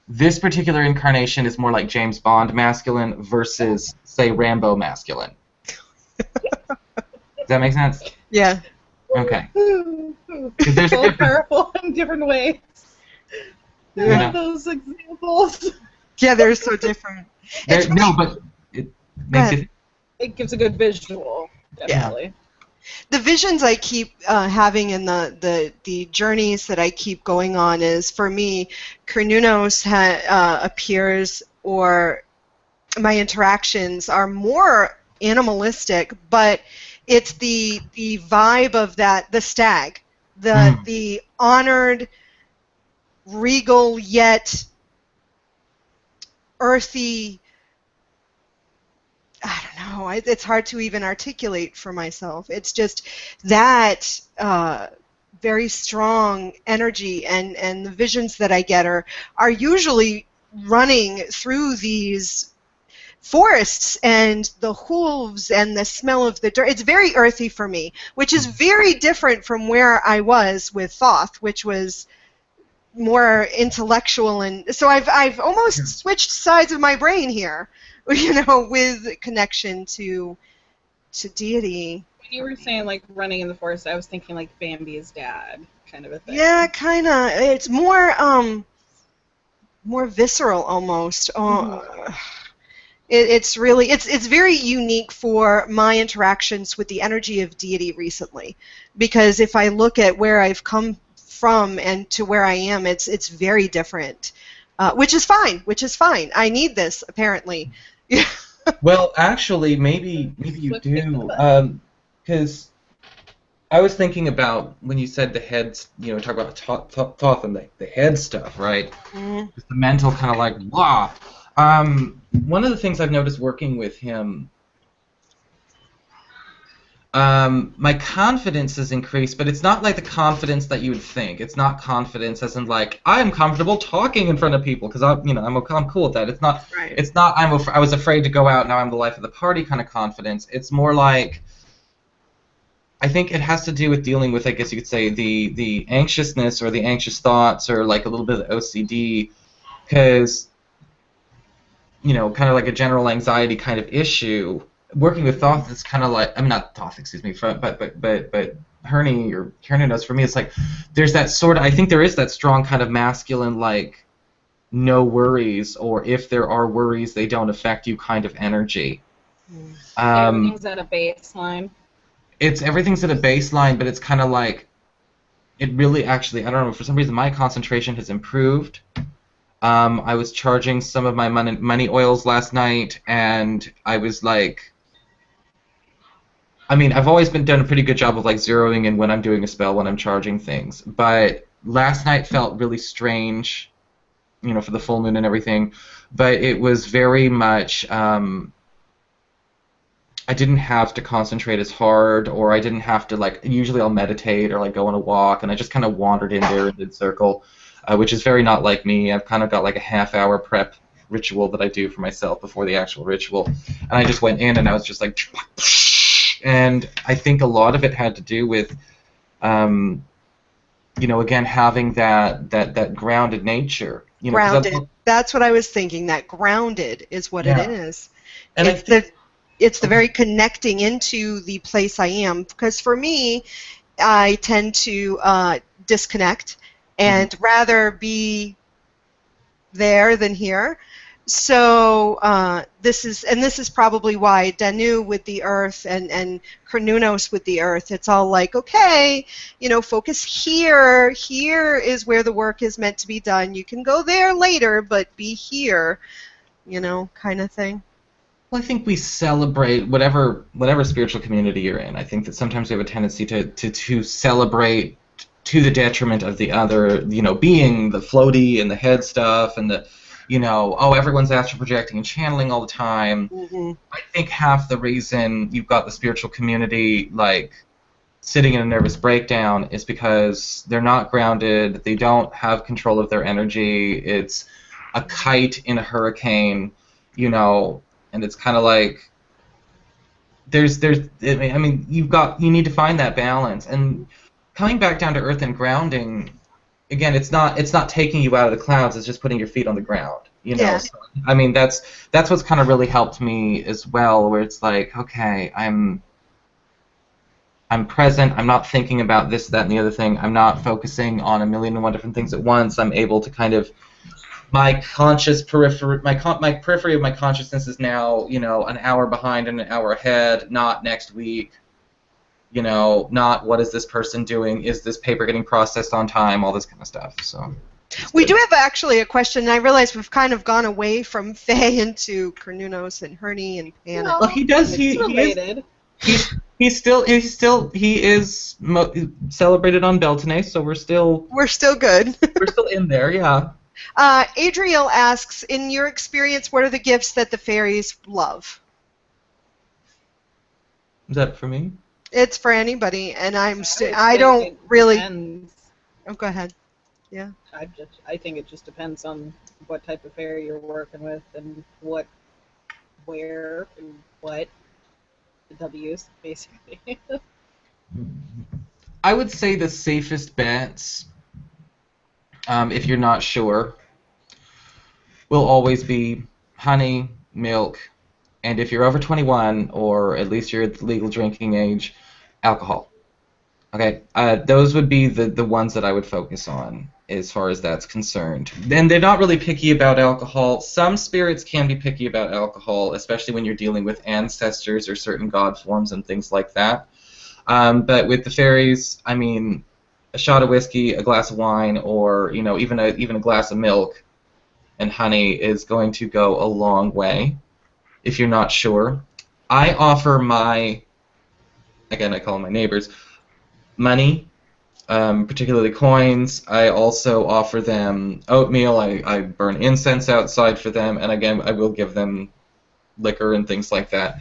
This particular incarnation is more like James Bond masculine versus, say, Rambo masculine. Does that make sense? Yeah. Okay. There's so powerful in different ways. There are those examples. Yeah, they're so different. No, but it makes it gives a good visual, definitely. Yeah. The visions I keep having in the journeys that I keep going on is, for me, Kernunos appears, or my interactions are more animalistic, but it's the vibe of that, the stag, the honored, regal yet earthy. I don't know. It's hard to even articulate for myself. It's just that very strong energy, and the visions that I get are usually running through these forests and the hooves and the smell of the dirt. It's very earthy for me, which is very different from where I was with Thoth, which was more intellectual. And so I've almost switched sides of my brain here, with connection to deity. When you were saying like running in the forest, I was thinking like Bambi's dad, kind of a thing. Yeah, kind of. It's more visceral almost. It's really it's very unique for my interactions with the energy of deity recently, because if I look at where I've come from and to where I am, it's very different, which is fine. I need this apparently. Well, actually, maybe you do, because I was thinking about when you said the heads, talk about Thoth and the head stuff, right? Just the mental kind of like, blah. One of the things I've noticed working with him, my confidence has increased, but it's not like the confidence that you would think. It's not confidence as in like I am comfortable talking in front of people because I'm cool with that. It's not. Right. It's not. I was afraid to go out. Now I'm the life of the party kind of confidence. It's more like I think it has to do with dealing with, I guess you could say, the anxiousness or the anxious thoughts or like a little bit of OCD, because kind of like a general anxiety kind of issue. Working with Thoth is kind of like, not Thoth, excuse me, but Herney or Hernados, for me, it's like there's that sort of, I think there is that strong kind of masculine, like, no worries, or if there are worries, they don't affect you kind of energy. Everything's at a baseline. Everything's at a baseline, but it's kind of like, it really actually, I don't know, for some reason my concentration has improved. I was charging some of my money oils last night, and I was like, I've always done a pretty good job of like zeroing in when I'm doing a spell, when I'm charging things, but last night felt really strange, for the full moon and everything, but it was very much, I didn't have to concentrate as hard, or I didn't have to, like, usually I'll meditate or like go on a walk, and I just kind of wandered in there and did circle, which is very not like me. I've kind of got like a half-hour prep ritual that I do for myself before the actual ritual, and I just went in and I was just like, and I think a lot of it had to do with, again, having that grounded nature. Grounded. That's what I was thinking. That grounded is what it is. And it's the very connecting into the place I am. Because for me, I tend to disconnect and rather be there than here. So this is probably why Danu with the earth and Cernunnos with the earth, it's all like, okay, focus here. Here is where the work is meant to be done. You can go there later, but be here, kind of thing. Well, I think we celebrate whatever spiritual community you're in. I think that sometimes we have a tendency to celebrate to the detriment of the other, being the floaty and the head stuff and the, everyone's astral projecting and channeling all the time. I think half the reason you've got the spiritual community, like, sitting in a nervous breakdown is because they're not grounded, they don't have control of their energy, it's a kite in a hurricane, and it's kind of like, you need to find that balance. And coming back down to earth and grounding, again, it's not taking you out of the clouds, it's just putting your feet on the ground. Yeah. So, that's what's kind of really helped me as well, where it's like, okay, I'm present, I'm not thinking about this, that, and the other thing, I'm not focusing on a million and one different things at once, I'm able to kind of, my periphery of my consciousness is now, an hour behind and an hour ahead, not next week, not what is this person doing, is this paper getting processed on time, all this kind of stuff. So we do have actually a question, and I realize we've kind of gone away from Faye into Cernunnos and Herney and Hannah. Well, he is celebrated on Beltain, so we're still good. We're still in there, yeah. Adriel asks, in your experience, what are the gifts that the fairies love? Is that for me? It's for anybody, and I don't really. Depends. Oh, go ahead. Yeah. I think it just depends on what type of fairy you're working with and what where and what the W's, basically. I would say the safest bets, if you're not sure, will always be honey, milk, and if you're over 21, or at least you're at the legal drinking age, alcohol. Okay, those would be the ones that I would focus on as far as that's concerned. And they're not really picky about alcohol. Some spirits can be picky about alcohol, especially when you're dealing with ancestors or certain god forms and things like that. But with the fairies, I mean, a shot of whiskey, a glass of wine, or even a glass of milk and honey is going to go a long way. If you're not sure, I offer again, I call them my neighbors, money, particularly coins. I also offer them oatmeal. I burn incense outside for them, and again, I will give them liquor and things like that.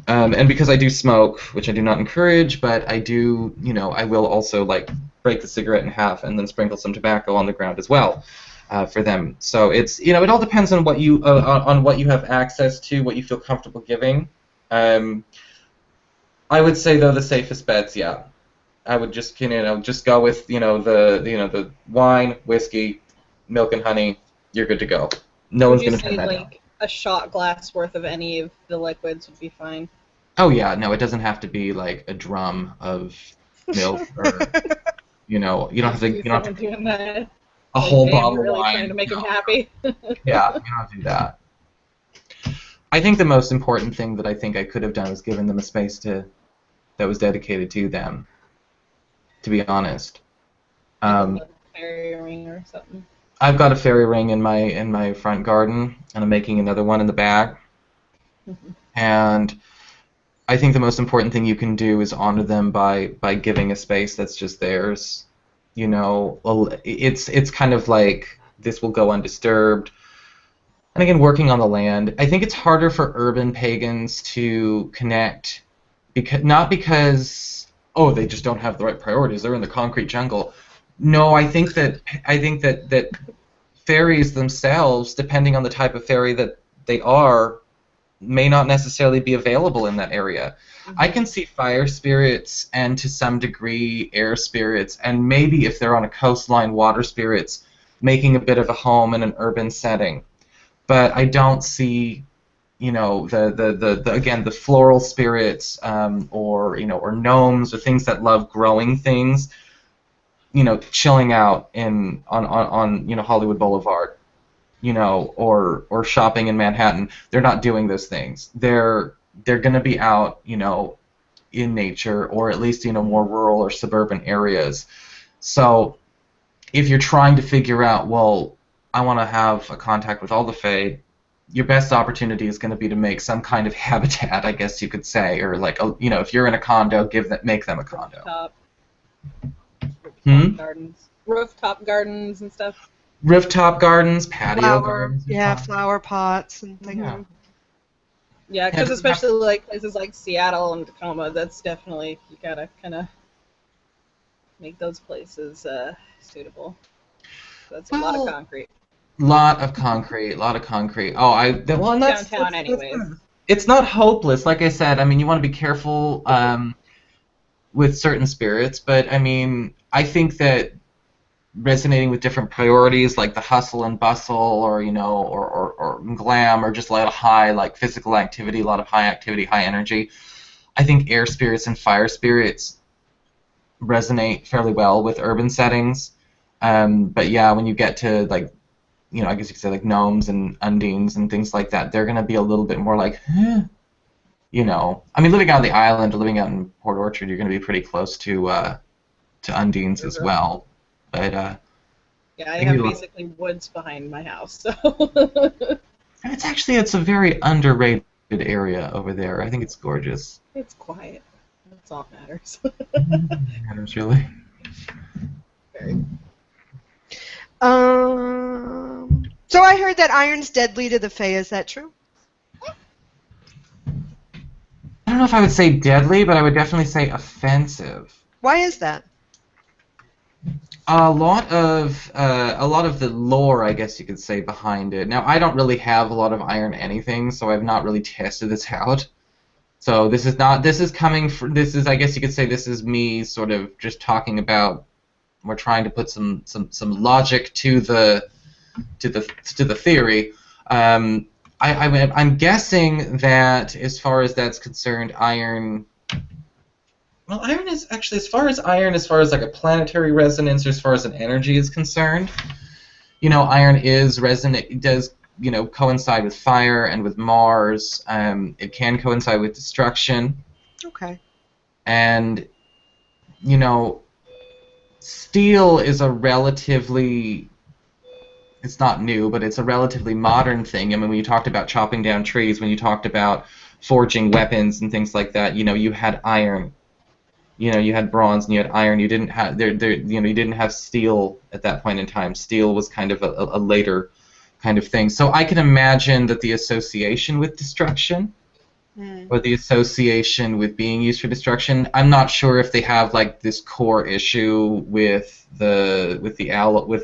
And because I do smoke, which I do not encourage, but I do, I will also break the cigarette in half and then sprinkle some tobacco on the ground as well for them. So it's, it all depends on what you have access to, what you feel comfortable giving. I would say though the safest bets, yeah, I would just just go with the wine, whiskey, milk and honey. You're good to go. No one's going to turn that down. A shot glass worth of any of the liquids would be fine. Oh yeah, no, it doesn't have to be like a drum of milk or you don't have to doing that. A whole bottle really of wine. Trying to make him happy. Yeah, you don't do that. I think the most important thing that I think I could have done was given them a space that was dedicated to them. To be honest. A fairy ring or something. I've got a fairy ring in my front garden, and I'm making another one in the back. And I think the most important thing you can do is honor them by giving a space that's just theirs. It's kind of like this will go undisturbed. And again, working on the land, I think it's harder for urban pagans to connect, not because they just don't have the right priorities. They're in the concrete jungle. No, I think that fairies themselves, depending on the type of fairy that they are, may not necessarily be available in that area. Mm-hmm. I can see fire spirits and to some degree air spirits, and maybe if they're on a coastline, water spirits making a bit of a home in an urban setting. But I don't see, the floral spirits or gnomes or things that love growing things, chilling out on Hollywood Boulevard, or shopping in Manhattan. They're not doing those things. They're going to be out, in nature, or at least more rural or suburban areas. So if you're trying to figure out, well, I want to have a contact with all the Fae, your best opportunity is going to be to make some kind of habitat, I guess you could say, or if you're in a condo, make them a condo. Gardens, rooftop gardens and stuff. Rooftop gardens, patio gardens. Yeah, flower pots and things. Yeah, because especially places like Seattle and Tacoma, that's definitely, you gotta kind of make those places suitable. That's a lot of concrete. Lot of concrete. And that's downtown, anyways. It's not hopeless, like I said. I mean, you want to be careful with certain spirits, but I mean, I think that resonating with different priorities, like the hustle and bustle, or or glam, or just a lot of high, physical activity, a lot of high activity, high energy. I think air spirits and fire spirits resonate fairly well with urban settings. But yeah, when you get to I guess you could say gnomes and undines and things like that, they're gonna be a little bit more I mean, living out on the island or living out in Port Orchard, you're gonna be pretty close to undines as well. But yeah, I have basically woods behind my house, so. And it's a very underrated area over there. I think it's gorgeous. It's quiet. That's all that matters. Matters really. Very. So I heard that iron's deadly to the Fae. Is that true? I don't know if I would say deadly, but I would definitely say offensive. Why is that? A lot of the lore, I guess you could say, behind it. Now, I don't really have a lot of iron anything, so I've not really tested this out. So this is not. This is coming from. This is, I guess you could say, this is me sort of just talking about. We're trying to put some logic to the theory. I'm guessing that as far as that's concerned, iron. Well, iron is actually, as far as like a planetary resonance, or as far as an energy is concerned, iron is resonant. It does, coincide with fire and with Mars. It can coincide with destruction. Okay. And, steel is a relatively, it's not new, but it's a relatively modern thing. I mean, when you talked about chopping down trees, when you talked about forging weapons and things like that, you had iron. You had bronze and you had iron. You didn't have you didn't have steel at that point in time. Steel was kind of a later kind of thing. So I can imagine that the association with destruction, or the association with being used for destruction. I'm not sure if they have like this core issue with the element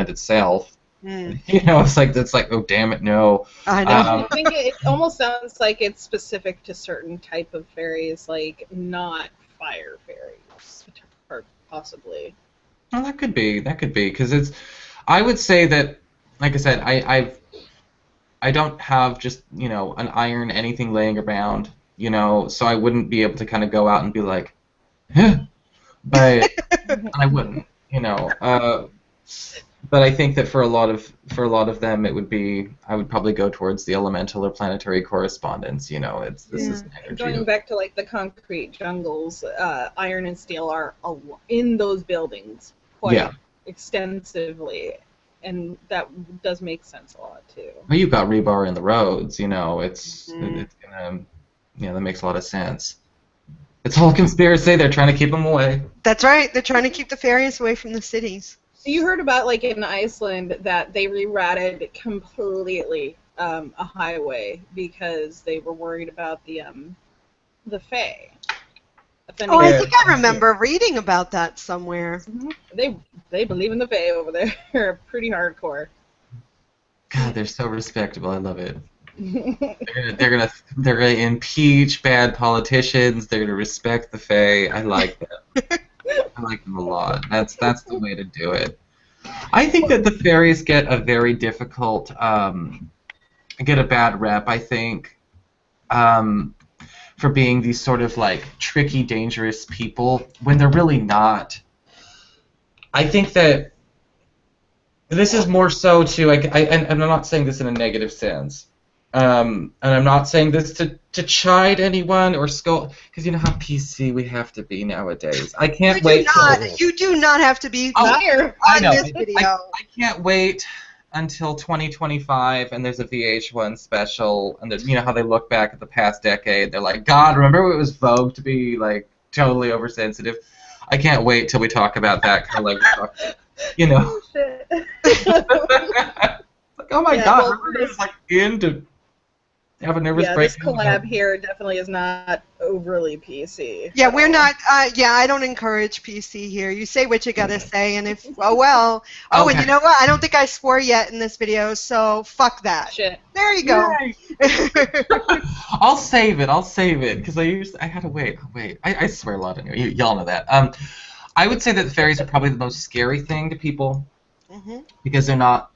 itself. It's like, oh damn it, no. I know. I think it almost sounds like it's specific to certain type of fairies, like not fire fairies, or possibly. Well, that could be, because it's. I would say that, like I said, I don't have just an iron anything laying around, so I wouldn't be able to kind of go out and be like, but I wouldn't, But I think that for a lot of them, it would be, I would probably go towards the elemental or planetary correspondence. This is energy. Going back to like the concrete jungles, iron and steel are in those buildings quite extensively, and that does make sense a lot too. Well, you've got rebar in the roads. It's gonna, that makes a lot of sense. It's all conspiracy. They're trying to keep them away. That's right. They're trying to keep the fairies away from the cities. You heard about, like, in Iceland that they rerouted completely a highway because they were worried about the Fae. Oh, I think I remember reading about that somewhere. They believe in the Fae over there. They're pretty hardcore. God, they're so respectable. I love it. they're gonna impeach bad politicians. They're gonna respect the Fae. I like that. I like them a lot. That's the way to do it. I think that the fairies get a very difficult, get a bad rep, I think, for being these sort of like tricky, dangerous people when they're really not. I think that this is more so to, and I'm not saying this in a negative sense. And I'm not saying this to chide anyone or scold, because you know how PC we have to be nowadays. I can't wait. You do not have to be here on this video. I can't wait until 2025 and there's a VH1 special, and you know how they look back at the past decade. They're like, God, remember when it was vogue to be like totally oversensitive? I can't wait till we talk about that kind of like, Oh, shit. Like, oh my God, remember it was like into. Have a nervous break. This collab here definitely is not overly PC. Yeah, we're not. I don't encourage PC here. You say what you gotta say, and if and you know what? I don't think I swore yet in this video, so fuck that. Shit. There you go. I'll save it because I had to wait. I swear a lot anyway. Y'all know that. I would say that the fairies are probably the most scary thing to people because they're not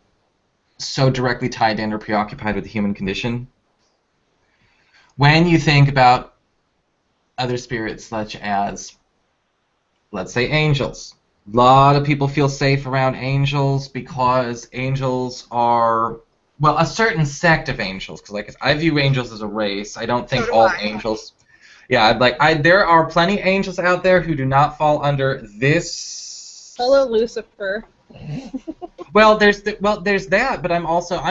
so directly tied in or preoccupied with the human condition. When you think about other spirits such as, let's say, angels, a lot of people feel safe around angels because angels are, well, a certain sect of angels, because I view angels as a race. I don't think all angels. Yeah, there are plenty of angels out there who do not fall under this. Hello, Lucifer. Well, there's that, but I'm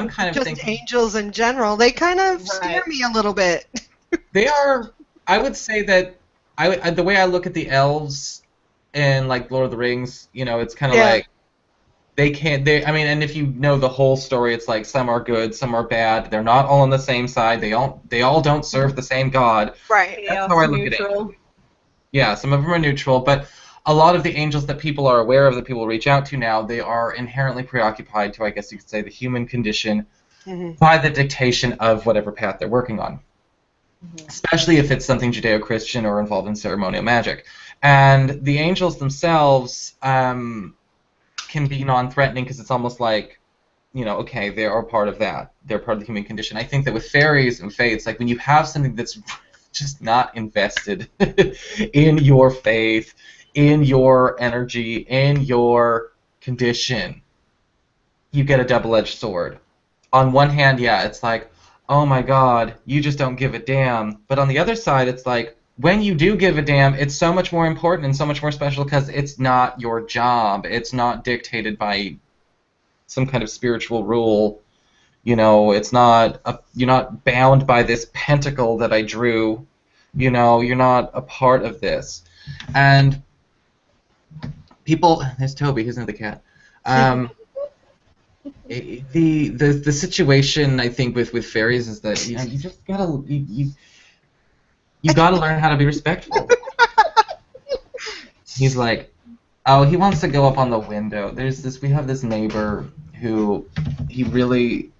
kind of just thinking angels in general. They kind of scare me a little bit. They are. I would say that the way I look at the elves in like Lord of the Rings, it's kind of like they can't. And if you know the whole story, it's like some are good, some are bad. They're not all on the same side. They all don't serve the same god. Right. That's how I look at it. Yeah, some of them are neutral, but a lot of the angels that people are aware of, that people reach out to now, they are inherently preoccupied to, I guess you could say, the human condition by the dictation of whatever path they're working on. Especially if it's something Judeo-Christian or involved in ceremonial magic. And the angels themselves can be non-threatening because it's almost like, you know, okay, they are part of that. They're part of the human condition. I think that with fairies and fae, it's like when you have something that's just not invested in your faith, in your energy, in your condition, you get a double-edged sword. On one hand, yeah, it's like, oh my god, you just don't give a damn. But on the other side, it's like, when you do give a damn, it's so much more important and so much more special because it's not your job. It's not dictated by some kind of spiritual rule. You know, it's not you're not bound by this pentacle that I drew. You know, you're not a part of this. And people, there's Toby, he's another cat. The situation I think with fairies is that, you know, you just gotta you gotta learn how to be respectful. He's like, oh, he wants to go up on the window. We have this neighbor who he really,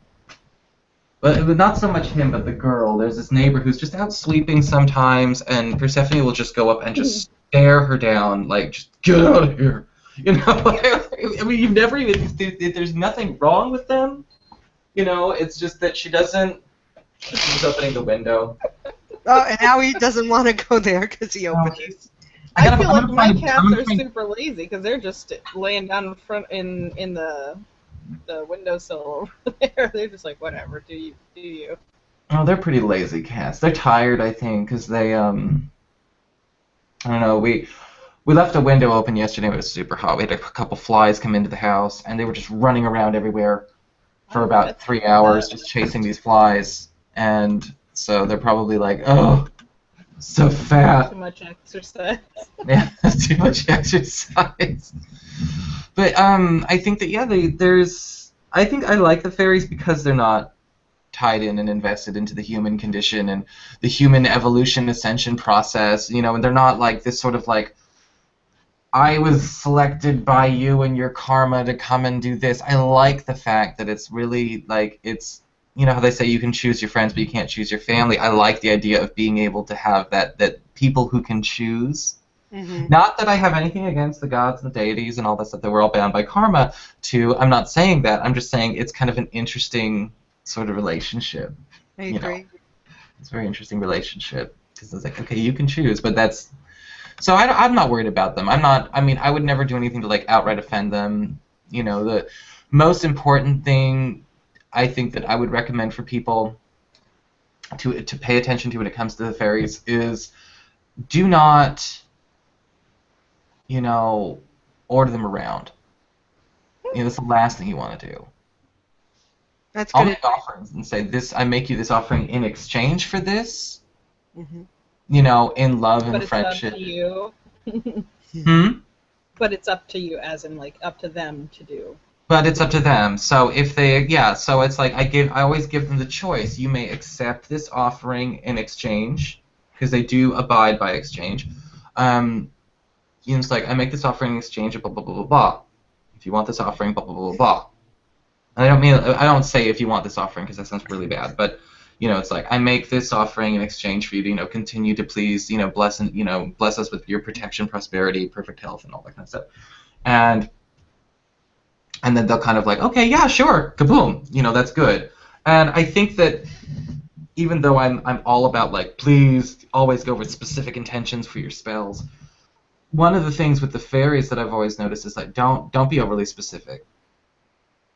but not so much him, but the girl. There's this neighbor who's just out sweeping sometimes, and Persephone will just go up and just stare her down, like, just get out of here. You know, I mean, you've never even, there's nothing wrong with them. You know, it's just that she doesn't, she's opening the window. Oh, and now he doesn't want to go there because he opened it. I feel like my cats are super lazy because they're just laying down in front in the windowsill over there. They're just like, whatever, do you. Oh, they're pretty lazy cats. They're tired, I think, because they, I don't know, we left a window open yesterday. It was super hot. We had a couple flies come into the house, and they were just running around everywhere for about 3 hours, just chasing these flies. And so they're probably like, oh, so fat. Too much exercise. Yeah, too much exercise. But I think that, yeah, I think I like the fairies because they're not tied in and invested into the human condition and the human evolution ascension process, you know, and they're not like this sort of like, I was selected by you and your karma to come and do this. I like the fact that it's really like, it's, you know how they say you can choose your friends but you can't choose your family. I like the idea of being able to have that people who can choose. Not that I have anything against the gods and the deities and all that stuff, that we're all bound by karma to. I'm not saying that. I'm just saying it's kind of an interesting sort of relationship. I agree. Know? It's a very interesting relationship because it's like, okay, you can choose, but that's... So I'm not worried about them. I mean, I would never do anything to like outright offend them. You know, the most important thing I think that I would recommend for people to pay attention to when it comes to the fairies is do not, you know, order them around. You know, that's the last thing you want to do. That's good. I'll make offerings and say, I make you this offering in exchange for this. You know, in love and friendship. But it's up to you. But it's up to you, as in, like, up to them to do. But it's up to them. So if they, so it's like I always give them the choice. You may accept this offering in exchange, because they do abide by exchange. You know, it's like, I make this offering in exchange of blah, blah, blah, blah, blah. If you want this offering, blah, blah, blah, blah, blah. And I don't say if you want this offering, because that sounds really bad, but, you know, it's like, I make this offering in exchange for you to, you know, continue to please, you know, bless us with your protection, prosperity, perfect health, and all that kind of stuff. And then they'll kind of like, okay, yeah, sure, kaboom, you know, that's good. And I think that even though I'm all about, like, please always go with specific intentions for your spells, one of the things with the fairies that I've always noticed is, like, don't be overly specific.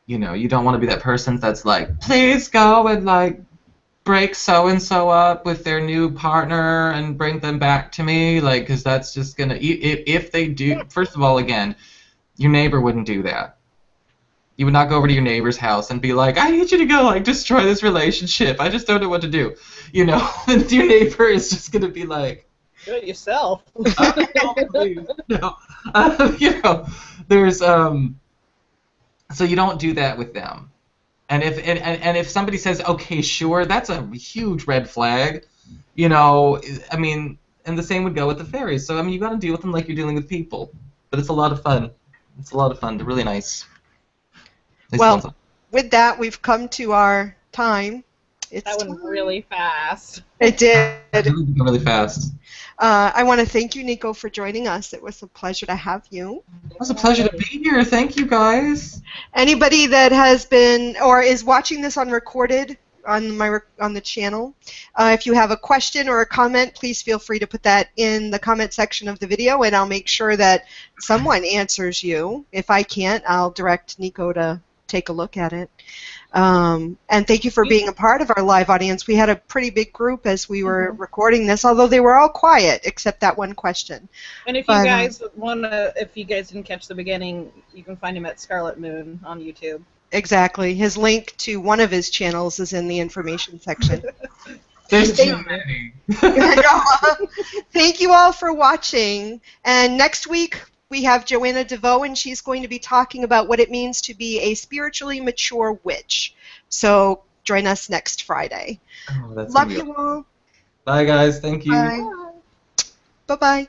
You know, you don't want to be that person that's like, please go and, like, break so-and-so up with their new partner and bring them back to me, like, because that's just going to, if they do, first of all, again, your neighbor wouldn't do that. You would not go over to your neighbor's house and be like, I need you to go, like, destroy this relationship. I just don't know what to do. You know, and your neighbor is just going to be like, do it yourself. No, please. No. You know, there's, so you don't do that with them. And if somebody says, okay, sure, that's a huge red flag. You know, I mean, And the same would go with the fairies. So, I mean, you got to deal with them like you're dealing with people. But it's a lot of fun. It's a lot of fun. They're really nice. Well, with that, we've come to our time. That went really fast. It did. Really fast. I want to thank you, Nico, for joining us. It was a pleasure to have you. It was a pleasure to be here. Thank you, guys. Anybody that has been or is watching this on recorded on the channel, if you have a question or a comment, please feel free to put that in the comment section of the video, and I'll make sure that someone answers you. If I can't, I'll direct Nico to take a look at it. And thank you for being a part of our live audience. We had a pretty big group as we were recording this, although they were all quiet except that one question. And if you guys if you guys didn't catch the beginning, you can find him at Scarlet Moon on YouTube. Exactly. His link to one of his channels is in the information section. There's too many. Thank you all for watching. And next week, we have Joanna DeVoe, and she's going to be talking about what it means to be a spiritually mature witch. So join us next Friday. Oh, that's Love you all. Bye, guys. Thank you. Bye. Bye-bye.